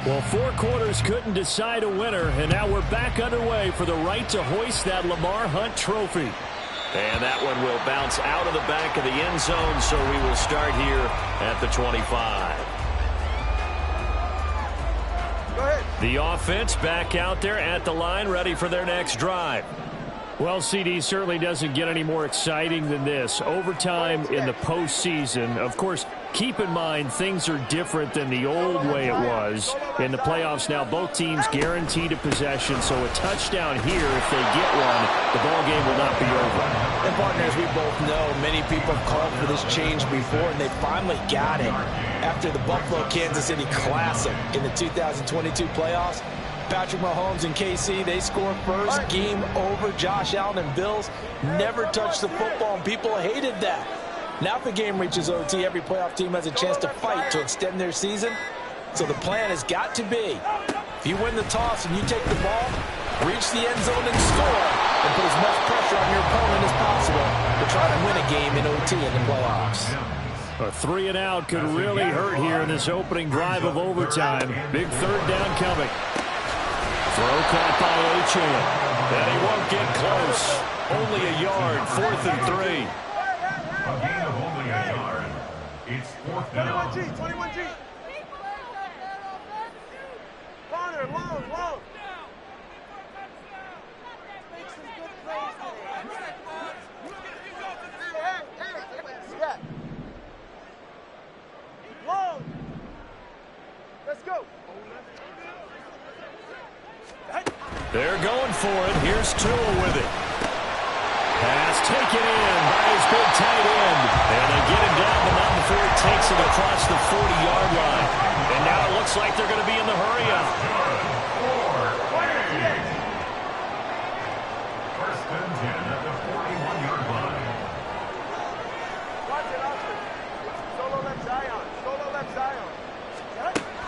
S3: Well, 4 quarters couldn't decide a winner, and now we're back underway for the right to hoist that Lamar Hunt trophy. And that one will bounce out of the back of the end zone, so we will start here at the 25.
S6: Go ahead.
S3: The offense back out there at the line, ready for their next drive. Well, CD certainly doesn't get any more exciting than this. Overtime in the postseason. Of course, keep in mind things are different than the old way it was. In the playoffs now, both teams guaranteed a possession, so a touchdown here, if they get one, the ball game will not be over.
S4: And partners, we both know many people have called for this change before, and they finally got it. After the Buffalo-Kansas City Classic in the 2022 playoffs, Patrick Mahomes and KC, they score first, game over. Josh Allen and Bills never touched the football, and people hated that. Now if the game reaches OT, every playoff team has a chance to fight to extend their season. So the plan has got to be, if you win the toss and you take the ball, reach the end zone and score, and put as much pressure on your opponent as possible to try to win a game in OT in the playoffs.
S3: A 3 and out could really hurt here in this opening drive of overtime. Big third down coming. Throw caught by Achane. And he won't get close. Only a yard, 4th and 3.
S5: A gain of only a yard. It's 4th down.
S6: 21G. Corner, long. Make some good plays today. Yeah. Long. Let's go.
S3: They're going for it. Here's Tua with it. Pass taken in by his big tight end. And they get him down, but not before he takes it across the 40-yard line. And now it looks like they're going to be in the hurry-up.
S5: 1st and 10 at the 41-yard line.
S6: Watch it, Austin. Solo left Zion.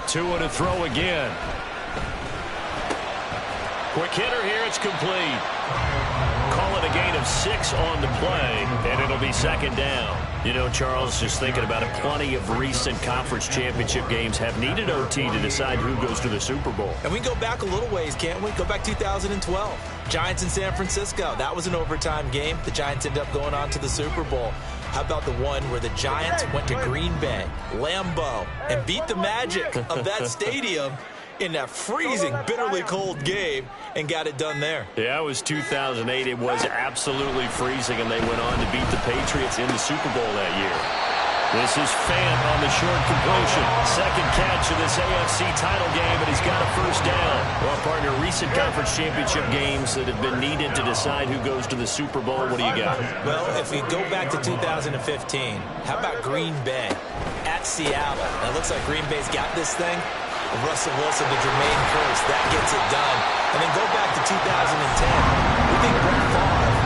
S3: Tua to throw again. Quick hitter here. It's complete. Call it a a gain of 6 on the play, and it'll be second down. You know, Charles, just thinking about it, plenty of recent conference championship games have needed OT to decide who goes to the Super Bowl.
S4: And we can go back a little ways, can't we? Go back 2012. Giants in San Francisco. That was an overtime game. The Giants ended up going on to the Super Bowl. How about the one where the Giants went to Green Bay, Lambeau, and beat the magic of that stadium in that freezing, bitterly cold game and got it done there?
S3: Yeah, it was 2008. It was absolutely freezing, and they went on to beat the Patriots in the Super Bowl that year. This is Fant on the short completion. Second catch of this AFC title game, and he's got a first down. Well, partner, recent conference championship games that have been needed to decide who goes to the Super Bowl. What do you got?
S4: Well, if we go back to 2015, how about Green Bay at Seattle? Now, it looks like Green Bay's got this thing. Russell Wilson to Jermaine Kearse, that gets it done. And then go back to 2010. We think Brett Favre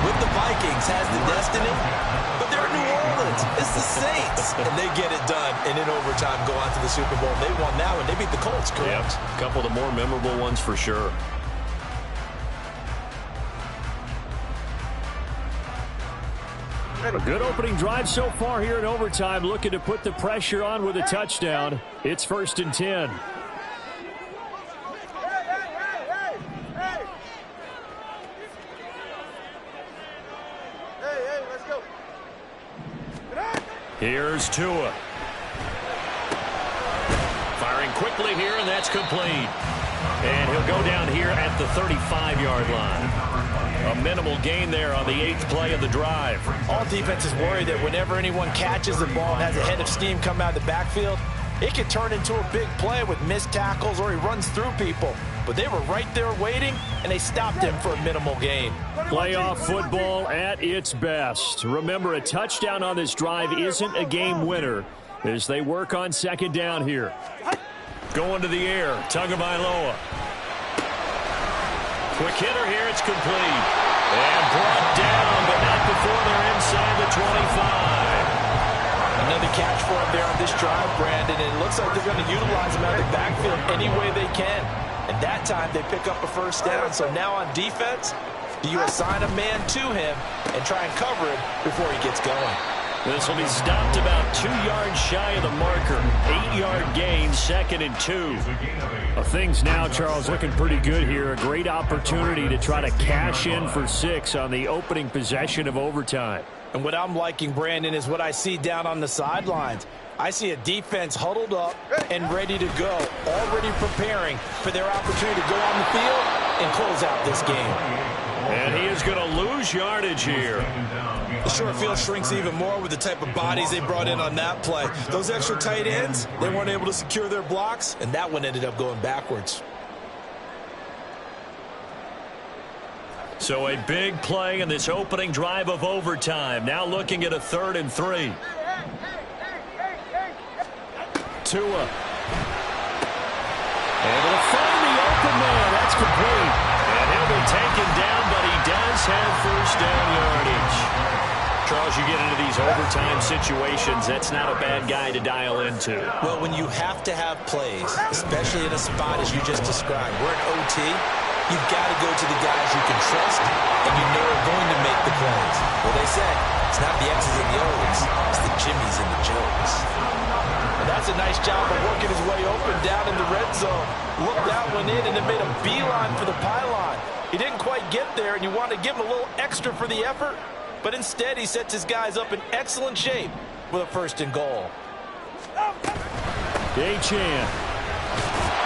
S4: with the Vikings has the destiny, but they're in New Orleans. It's the Saints, and they get it done. And in overtime, go on to the Super Bowl. They won that one. They beat the Colts, correct?
S3: Yep. A couple of the more memorable ones for sure. A good opening drive so far here in overtime, looking to put the pressure on with a touchdown. It's 1st and 10.
S6: Hey, let's go.
S3: Here's Tua. Firing quickly here, and that's complete. And he'll go down here at the 35-yard line. A minimal gain there on the 8th play of the drive.
S4: All defenses worry that whenever anyone catches the ball and has a head of steam come out of the backfield, it can turn into a big play with missed tackles or he runs through people. But they were right there waiting, and they stopped him for a minimal gain.
S3: Playoff football at its best. Remember, a touchdown on this drive isn't a game winner as they work on second down here. Going to the air, Tagovailoa. Quick hitter here, it's complete. And brought down, but not before they're inside the 25.
S4: Another catch for him there on this drive, Brandon, and it looks like they're going to utilize him out of the backfield any way they can. And that time they pick up a first down. So now on defense, do you assign a man to him and try and cover him before he gets going?
S3: This will be stopped about 2 yards shy of the marker. 8-yard gain, 2nd and 2. Things now, Charles, looking pretty good here. A great opportunity to try to cash in for 6 on the opening possession of overtime.
S4: And what I'm liking, Brandon, is what I see down on the sidelines. I see a defense huddled up and ready to go, already preparing for their opportunity to go on the field and close out this game.
S3: And he is going to lose yardage here.
S4: The short field shrinks even more with the type of bodies they brought in on that play. Those extra tight ends, they weren't able to secure their blocks, and that one ended up going backwards.
S3: So a big play in this opening drive of overtime. Now looking at a 3rd and 3. Tua. Able to find the open man. That's complete. And he'll be taken down, but he does have first down yardage. Charles, you get into these overtime situations, that's not a bad guy to dial into.
S4: Well, when you have to have plays, especially in a spot as you just described, we're at OT, you've got to go to the guys you can trust and you know are going to make the plays. Well, they say it's not the X's and the O's, it's the Jimmys and the Joes. And that's a nice job of working his way open down in the red zone. Looked that one in and then made a beeline for the pylon. He didn't quite get there, and you want to give him a little extra for the effort, but instead he sets his guys up in excellent shape with a 1st and goal.
S3: Achane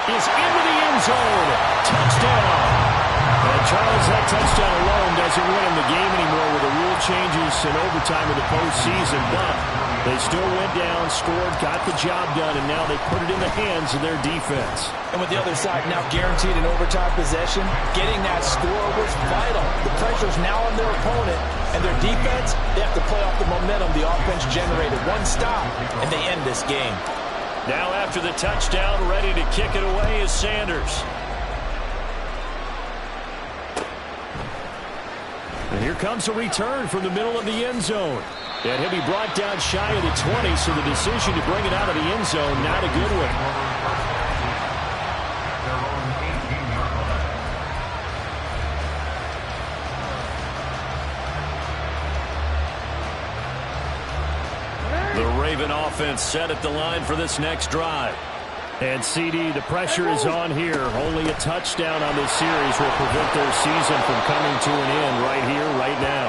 S3: is into the end zone. Touchdown. And Charles, that touchdown alone doesn't win him the game anymore with the rule changes in overtime of the postseason, but they still went down, scored, got the job done, and now they put it in the hands of their defense.
S4: And with the other side now guaranteed an overtime possession, getting that score was vital. The pressure's now on their opponent, and their defense, they have to play off the momentum the offense generated. One stop, and they end this game.
S3: Now after the touchdown, ready to kick it away is Sanders. And here comes a return from the middle of the end zone. And he'll be brought down shy of the 20, so the decision to bring it out of the end zone, not a good one. Raven offense set at the line for this next drive.
S1: And CD, the pressure is on here. Only a touchdown on this series will prevent their season from coming to an end right here, right now.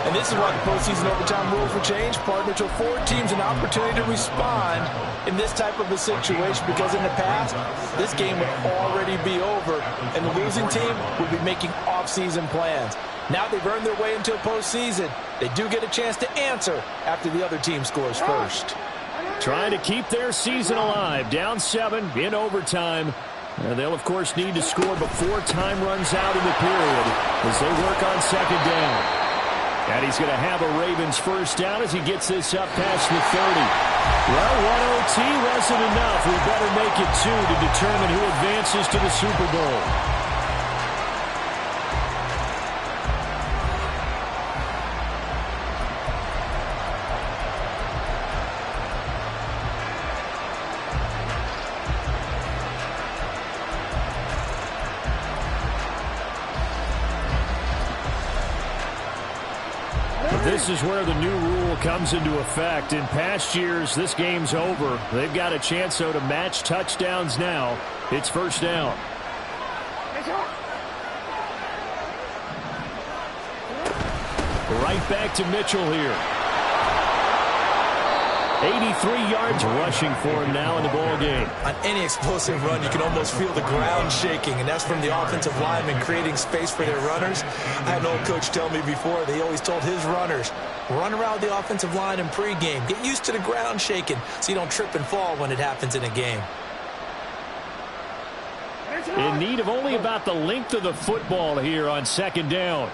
S4: And this is why the postseason overtime rules were changed, partner, to afford teams an opportunity to respond in this type of a situation, because in the past, this game would already be over, and the losing team would be making off-season plans. Now they've earned their way into a postseason. They do get a chance to answer after the other team scores first.
S1: Trying to keep their season alive, down 7 in overtime. They'll, of course, need to score before time runs out in the period as they work on second down. And he's going to have a Ravens first down as he gets this up past the 30. Well, 1 OT wasn't enough. We better make it 2 to determine who advances to the Super Bowl. This is where the new rule comes into effect. In past years, this game's over. They've got a chance, though, to match touchdowns now. It's first down. Right back to Mitchell here. 83 yards rushing for him now in the ball game.
S4: On any explosive run, you can almost feel the ground shaking, and that's from the offensive linemen creating space for their runners. I had an old coach tell me before, they always told his runners, run around the offensive line in pregame. Get used to the ground shaking so you don't trip and fall when it happens in a game.
S1: In need of only about the length of the football here on second down.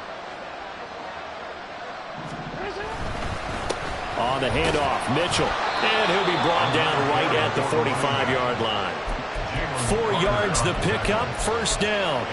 S1: On the handoff, Mitchell.
S3: And he'll be brought down right at the 45-yard line. 4 yards the pickup, first down.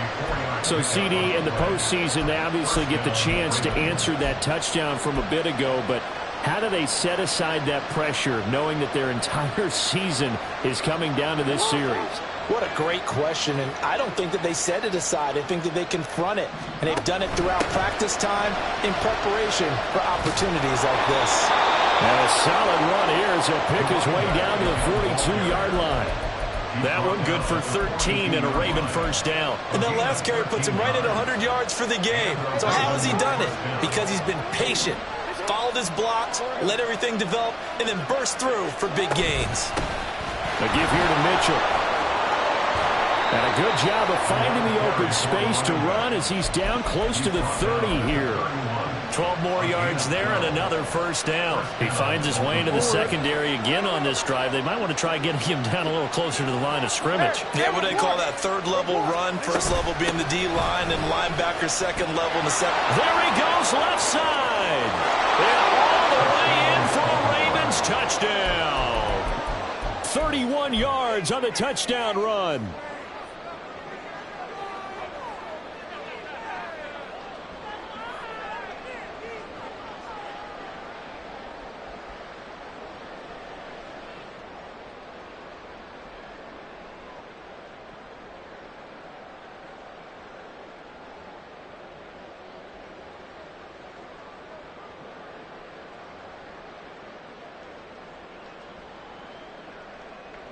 S1: So CD in the postseason, they obviously get the chance to answer that touchdown from a bit ago, but how do they set aside that pressure knowing that their entire season is coming down to this series?
S4: What a great question, and I don't think that they set it aside. I think that they confront it, and they've done it throughout practice time in preparation for opportunities like this.
S1: And a solid run here as he'll pick his way down to the 42-yard line.
S3: That one good for 13 and a Raven first down.
S4: And that last carry puts him right at 100 yards for the game. So how has he done it? Because he's been patient, followed his blocks, let everything develop, and then burst through for big gains.
S1: A give here to Mitchell. And a good job of finding the open space to run as he's down close to the 30 here.
S3: 12 more yards there and another first down. He finds his way into the secondary again on this drive. They might want to try getting him down a little closer to the line of scrimmage.
S4: Yeah, what do they call that? Third level run, first level being the D-line, and linebacker second level in the second.
S3: There he goes, left side. And all the way in for a Ravens touchdown.
S1: 31 yards on the touchdown run.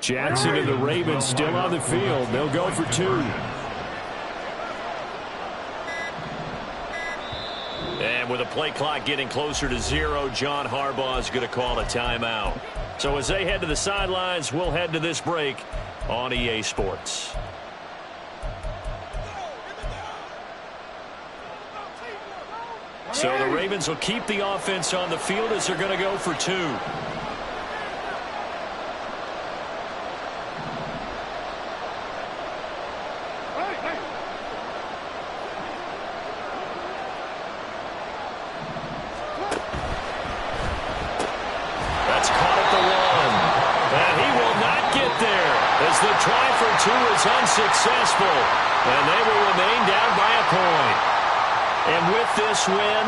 S1: Jackson and the Ravens still on the field. They'll go for 2.
S3: And with the play clock getting closer to 0, John Harbaugh is going to call a timeout. So as they head to the sidelines, we'll head to this break on EA Sports. So the Ravens will keep the offense on the field as they're going to go for 2. The try for 2 is unsuccessful, and they will remain down by a point. And with this win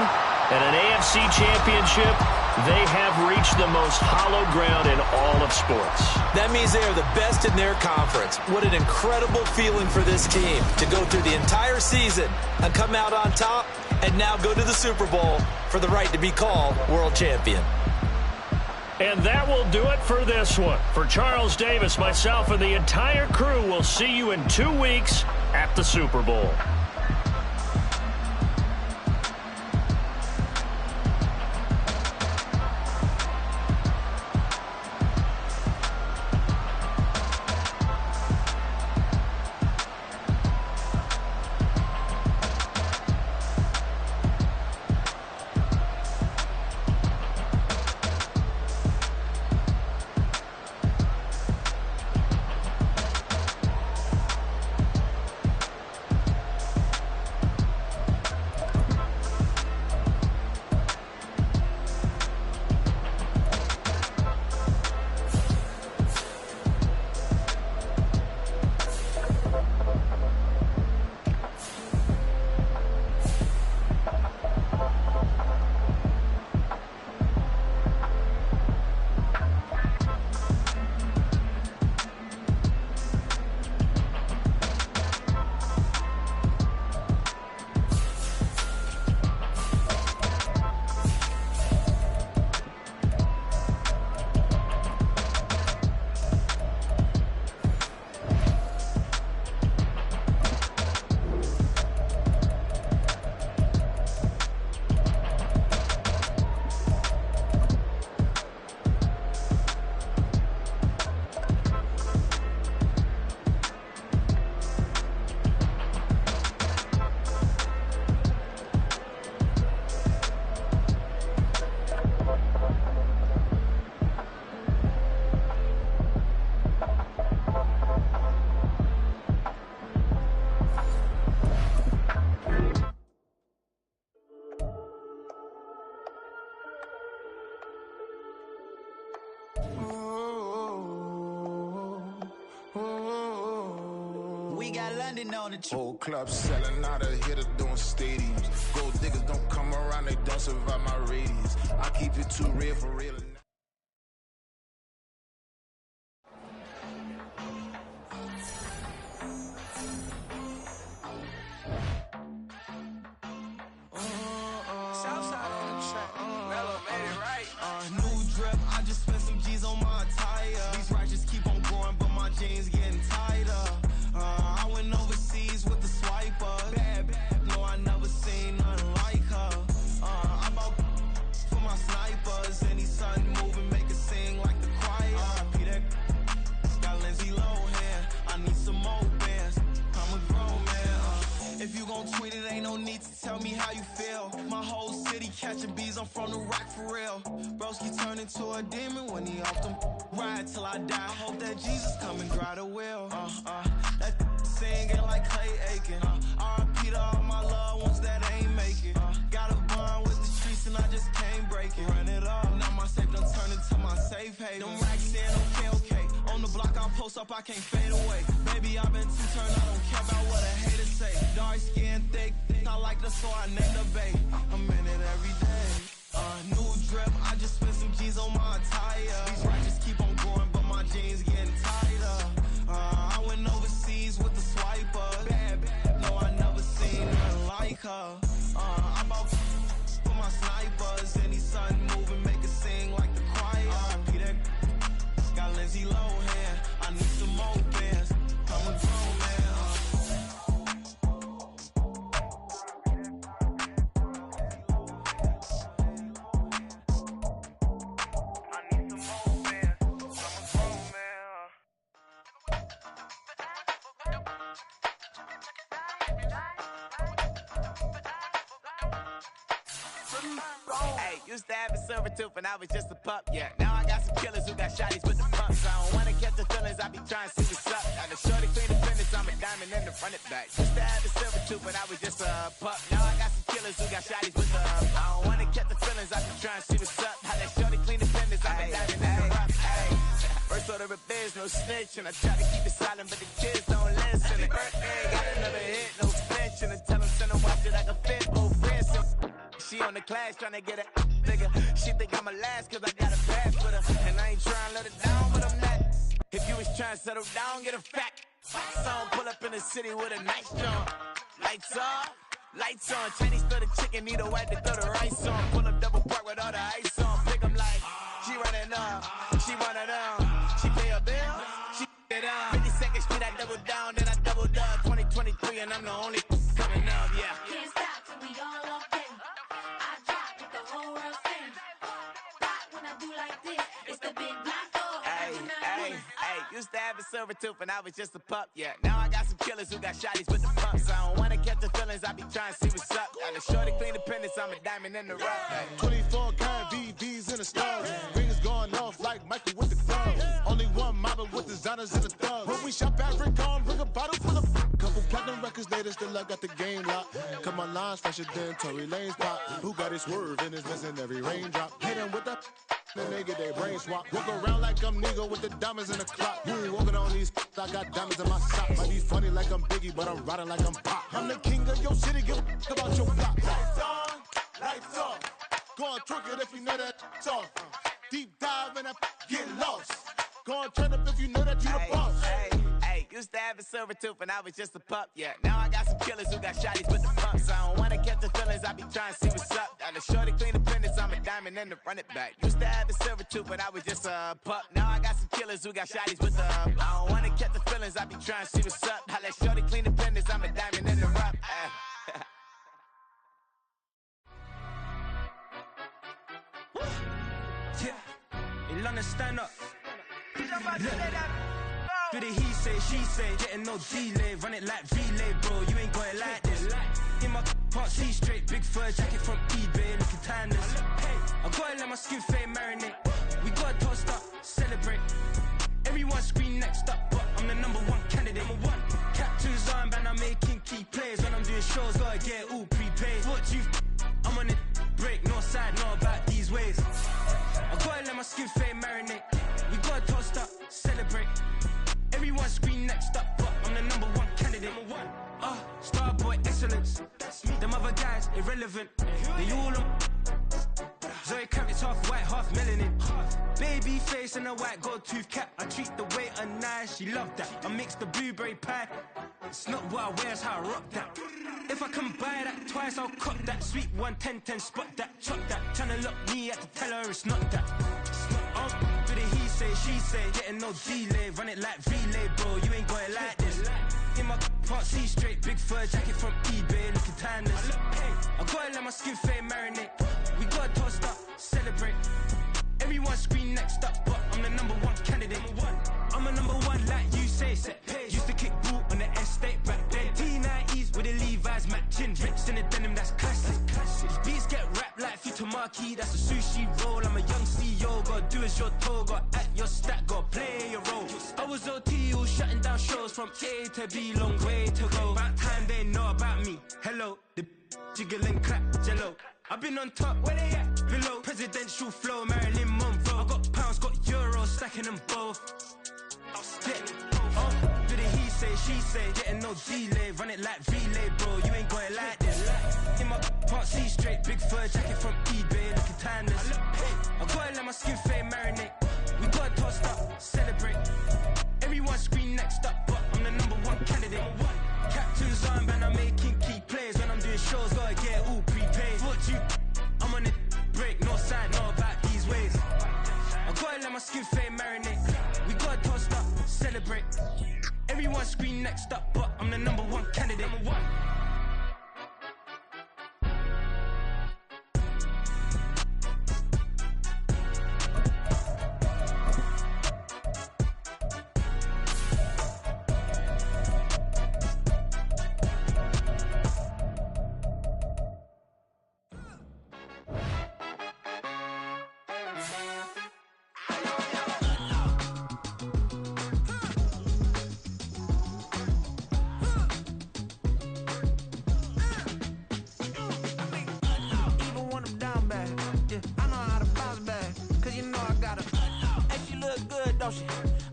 S3: and an AFC championship, they have reached the most hallowed ground in all of sports.
S4: That means they are the best in their conference. What an incredible feeling for this team to go through the entire season and come out on top and now go to the Super Bowl for the right to be called world champion.
S3: And that will do it for this one. For Charles Davis, myself, and the entire crew, we'll see you in 2 weeks at the Super Bowl.
S7: We got London on the trip.
S8: Whole club selling out of here to doing stadiums. Gold diggers don't come around, they don't survive my radius. I keep it too real for real.
S7: Southside on the track. Mellow made it right. New drip, I just spent some G's on my attire. These righteous keep on growing, but my jeans getting tighter. I went overseas with the swiper. Bad, bad, no, I never seen nothing like her. I bought for my snipers. Any sun moving, make it sing like the choir. Peter got Lindsay Lohan. I need some more bands. I'm a grown man. If you gon' tweet it, ain't no need to tell me how you feel. My whole city catching bees, I'm from the rack for real. Broski turn into a demon when he off them. Ride till I die. I hope that Jesus come and dry the wheel. That singing like Clay Aiken. R.I.P. to all my loved ones that ain't make it. Got a bond with the streets and I just can't break it. Run it up, now my safe done turn into my safe haven. Them racks in, okay. On the block I post up, I can't fade away. Baby, I've been too turned, I don't care about what a hater say. Dark skin, thick, I like the so I named the babe. I'm in it every day. New drip, I just spent some G's on my attire. These righteous keep on growing, but my jeans getting tighter. I went overseas with the swiper. Bad, bad, no, I never seen nothing like her. I bought for my snipers. Any sun moving, make it sing like the choir. Peter got Lindsay Lohan. I need some more bands. I'm a grown man.
S9: Hey, used to have a silver tooth when I was just a pup, yeah. Now I got some killers who got shotties with the pumps. I don't wanna catch the feelings, I be trying to see what's up. Got the shorty clean the finish, I'm a diamond in the front it back. Used to have a silver tooth when I was just a pup. Now I got some killers who got shotties with the I don't wanna catch the feelings, I be trying to see what's up. How that shorty clean the finish, I'm a diamond in the rough. First order of biz, no snitch, and I try to keep it silent, but the kids don't listen. The birthday got another hit, no flinch, and I tell them send them watch it like a fit, both friends. She on the class tryna get a nigga. She think I'm a last cause I got a pass with her. And I ain't tryna let her down, but I'm not. If you was tryna settle down, get a fact. Song pull up in the city with a nice jump. Lights off, lights on. Chinese throw the chicken, need a wipe to throw the rice on. Pull up double park with all the ice on. Pick 'em like, she running up. used to have a silver tooth and I was just a pup, yeah. Now I got some killers who got shotties with the pumps. I don't wanna catch the feelings, I be trying to see what's up. Got a shorty clean the pendants, I'm a diamond in the rough. Hey.
S8: 24 karat VVs in the stars. Rings going off like Michael with the gloves. Only one mobbing with designers in the thugs. When we shop at Rick on, bring a bottle full of couple platinum records later, still I got the game locked. Cut my lines fresher than Tory Lane's pop. Who got his swerve and is missing every raindrop. Hit him with the then they get their brain swap. Walk around like I'm nigga with the diamonds in the clock. You ain't walking on these, I got diamonds in my sock. Might be funny like I'm Biggie, but I'm riding like I'm Pop. I'm the king of your city, give a about your block. Lights on, lights off. Go on, twerk it if you know that off. Deep dive and get lost. Go on, turn up if you know that you the boss.
S9: Hey, used to have a silver tooth and I was just a pup, yeah. Now I got some killers who got shotties with the pumps. I don't wanna catch the feelings, I be trying to see what's up. Got a shorty clean the pendants, I'm a diamond and to run it back. Used to have a silver tooth, but I was just a pup. Now I got some killers who got shotties with the I don't wanna catch the feelings, I be trying to see what's up. I let shorty clean the pendants, I'm a diamond in the rough.
S10: Yeah, in London, stand up. Do the he say, she say, getting no delay, run it like relay, bro, you ain't got it like this. In my can't see straight, big fur jacket from eBay, looking timeless. I gotta let my skin fade marinate, we gotta toast up, celebrate. Everyone scream next up, but I'm the number one candidate. Captain's armband, I'm making key plays. When I'm doing shows, gotta get it all prepaid. What you I'm on it, break, no side, no about these ways. I gotta let my skin fade marinate, we gotta toast up, celebrate. Everyone scream next up, but I'm the number one candidate. Starboy excellence. Them other guys irrelevant. They all on. Zoe Kravitz half white, half melanin. Baby face and a white gold tooth cap. I treat the waiter nice, she love that. I mix the blueberry pie. It's not what I wear, it's how I rock that. If I can buy that twice, I'll cop that. Sweet 110, spot that, chop that. Tryna lock me at the tell her it's not that. Do the he say, she say, getting no delay, run it like relay, bro, you ain't got it like this. In my can't see straight, big fur jacket from eBay, looking timeless. I gotta let my skin fade marinate, we gotta toast up, celebrate. Everyone scream next up, but I'm the number one candidate. I'm a number one like you say, set page. Used to kick boot on the estate back then. T90s with the Levi's matching, rips in the denim, that's classic. These beats get wrapped like Futamaki, that's a sushi roll. I'm a young CEO, gotta do as you're told, gotta act your stat, gotta play your role. I was OT, all shutting down shows from A to B, long way to go. About time they know about me. Hello, the jiggle and clap, jello. I've been on top, where they at? Below, presidential flow, Marilyn Monroe. I got pounds, got euros, stacking them both. Do the he say, she say, getting no delay, run it like relay, bro, you ain't got it like this. In my can't see straight, big fur jacket from eBay, looking timeless. I gotta let my skin fade marinate, we gotta toast up, celebrate. Everyone scream next up, but I'm the number one candidate. Captain's armband, I'm making key plays. When I'm doing shows, gotta get it all prepaid. What you I'm on it, break, no side, no about these ways. I gotta let my skin fade marinate, we gotta toast up, celebrate. Everyone scream next up, but I'm the number one candidate.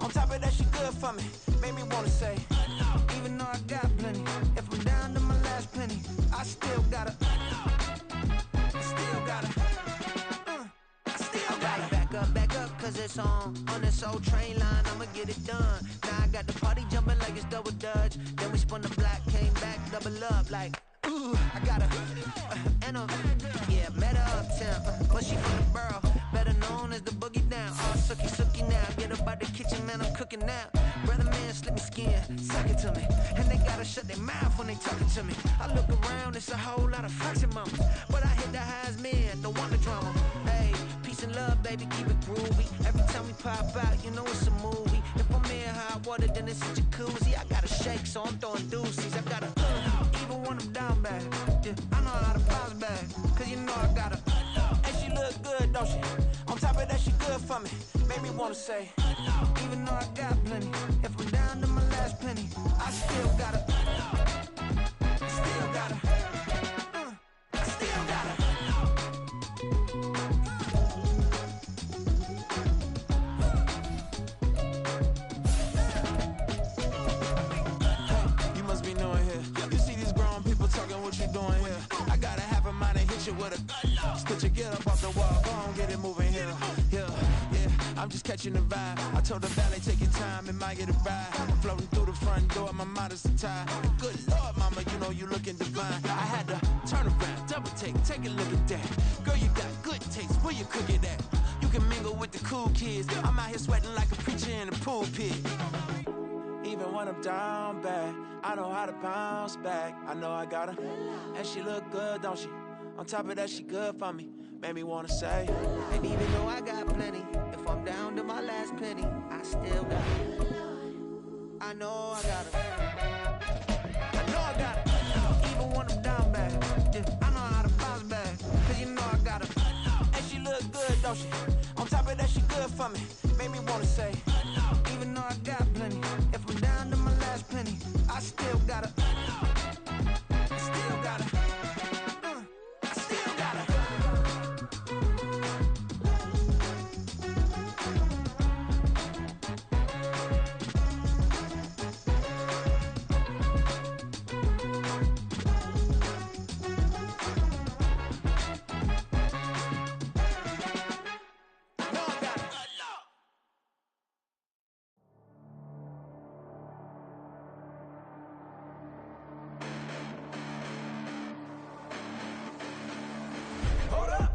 S7: On top of that, she good for me. Made me wanna say, even though I got plenty, if I'm down to my last penny, I still gotta, I still gotta back up, cause it's on this old train line, I'ma get it done. Now I got the party jumping like it's double dutch. Then we spun the block, came back, double up like, ooh, I got and yeah, met her uptown, but she from the borough, better known as the boogie down. All sookie now, get up out the kitchen, man, I'm cooking now. Brother man, slip me skin, suck it to me, and they gotta shut their mouth when they talking to me. I look around, it's a whole lot of fraction mamas, but I hit the highs, man, don't want the drama. Hey, peace and love, baby, keep it groovy. Every time we pop out, you know it's a movie. If I'm here,
S11: water, then it's a jacuzzi. I got a shake, so I'm throwing deuces. I got a even when I'm down bad. Yeah, I know how to bounce back, cause you know I got a and she look good, don't she? On top of that, she good for me. Made me wanna say, even though I got plenty, if I'm down to my last penny, I still got a still got a I still got a you must be knowing here. You see these grown people talking, what you doing here? I gotta have a mind and hit you with a stitch you, get up off the wall, go on, get it moving here. Yeah, I'm just catching the vibe. I told the valet, take your time, it might get a ride. Floating through the front door, my mind is tied. Good Lord, mama, you know you looking divine. I had to turn around, double take a look at that. Girl, you got good taste, where you cook it at? You can mingle with the cool kids. I'm out here sweating like a preacher in a pulpit. Even when I'm down bad, I know how to bounce back. I know I got her, and she look good, don't she? On top of that, she good for me. Made me wanna say, and even though I got plenty, if I'm down to my last penny, I still got it. I know I got it. I know I got it. Even when I'm down bad, yeah, I know how to bounce back, cause you know I got it. And she look good, don't she? On top of that, she good for me. Made me wanna say, even though I got plenty, if I'm down to my last penny, I still got it. I still got it. I still got it.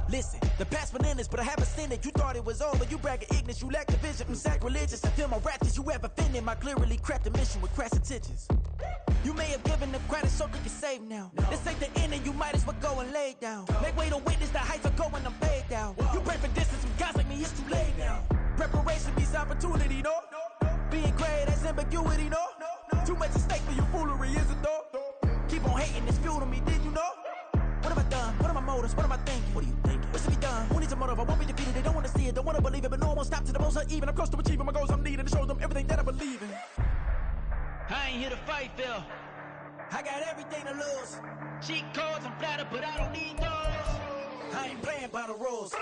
S10: Listen, the past bananas, but I haven't seen it. You thought it was over, you bragging ignorance, you lack the vision. Sacrilegious, I feel my wrath as you ever offended. My clearly crafted mission with crass intentions. You may have given the credit so you can save now. This ain't the end and you might as well go and lay down. Make way to witness the heights are going, I'm paid down. You pray for distance from guys like me, it's too late now. Preparation means opportunity, no? Being great, that's ambiguity, no? Too much at stake for your foolery, is it though? Keep on hating, it's fuel to me, did you know? What have I done? What are my motives? What am I thinking? What are you thinking? What's to be done? Who needs a motive? I won't be defeated. They don't want to see it, don't want to believe it, but no one will stop to the most even. I'm close to achieving my goals. I'm needing to show them everything that I believe in.
S11: I ain't here to fight, Phil.
S10: I got everything to lose.
S11: Cheat codes, I'm flattered, but I don't need those.
S10: I ain't playing by the rules.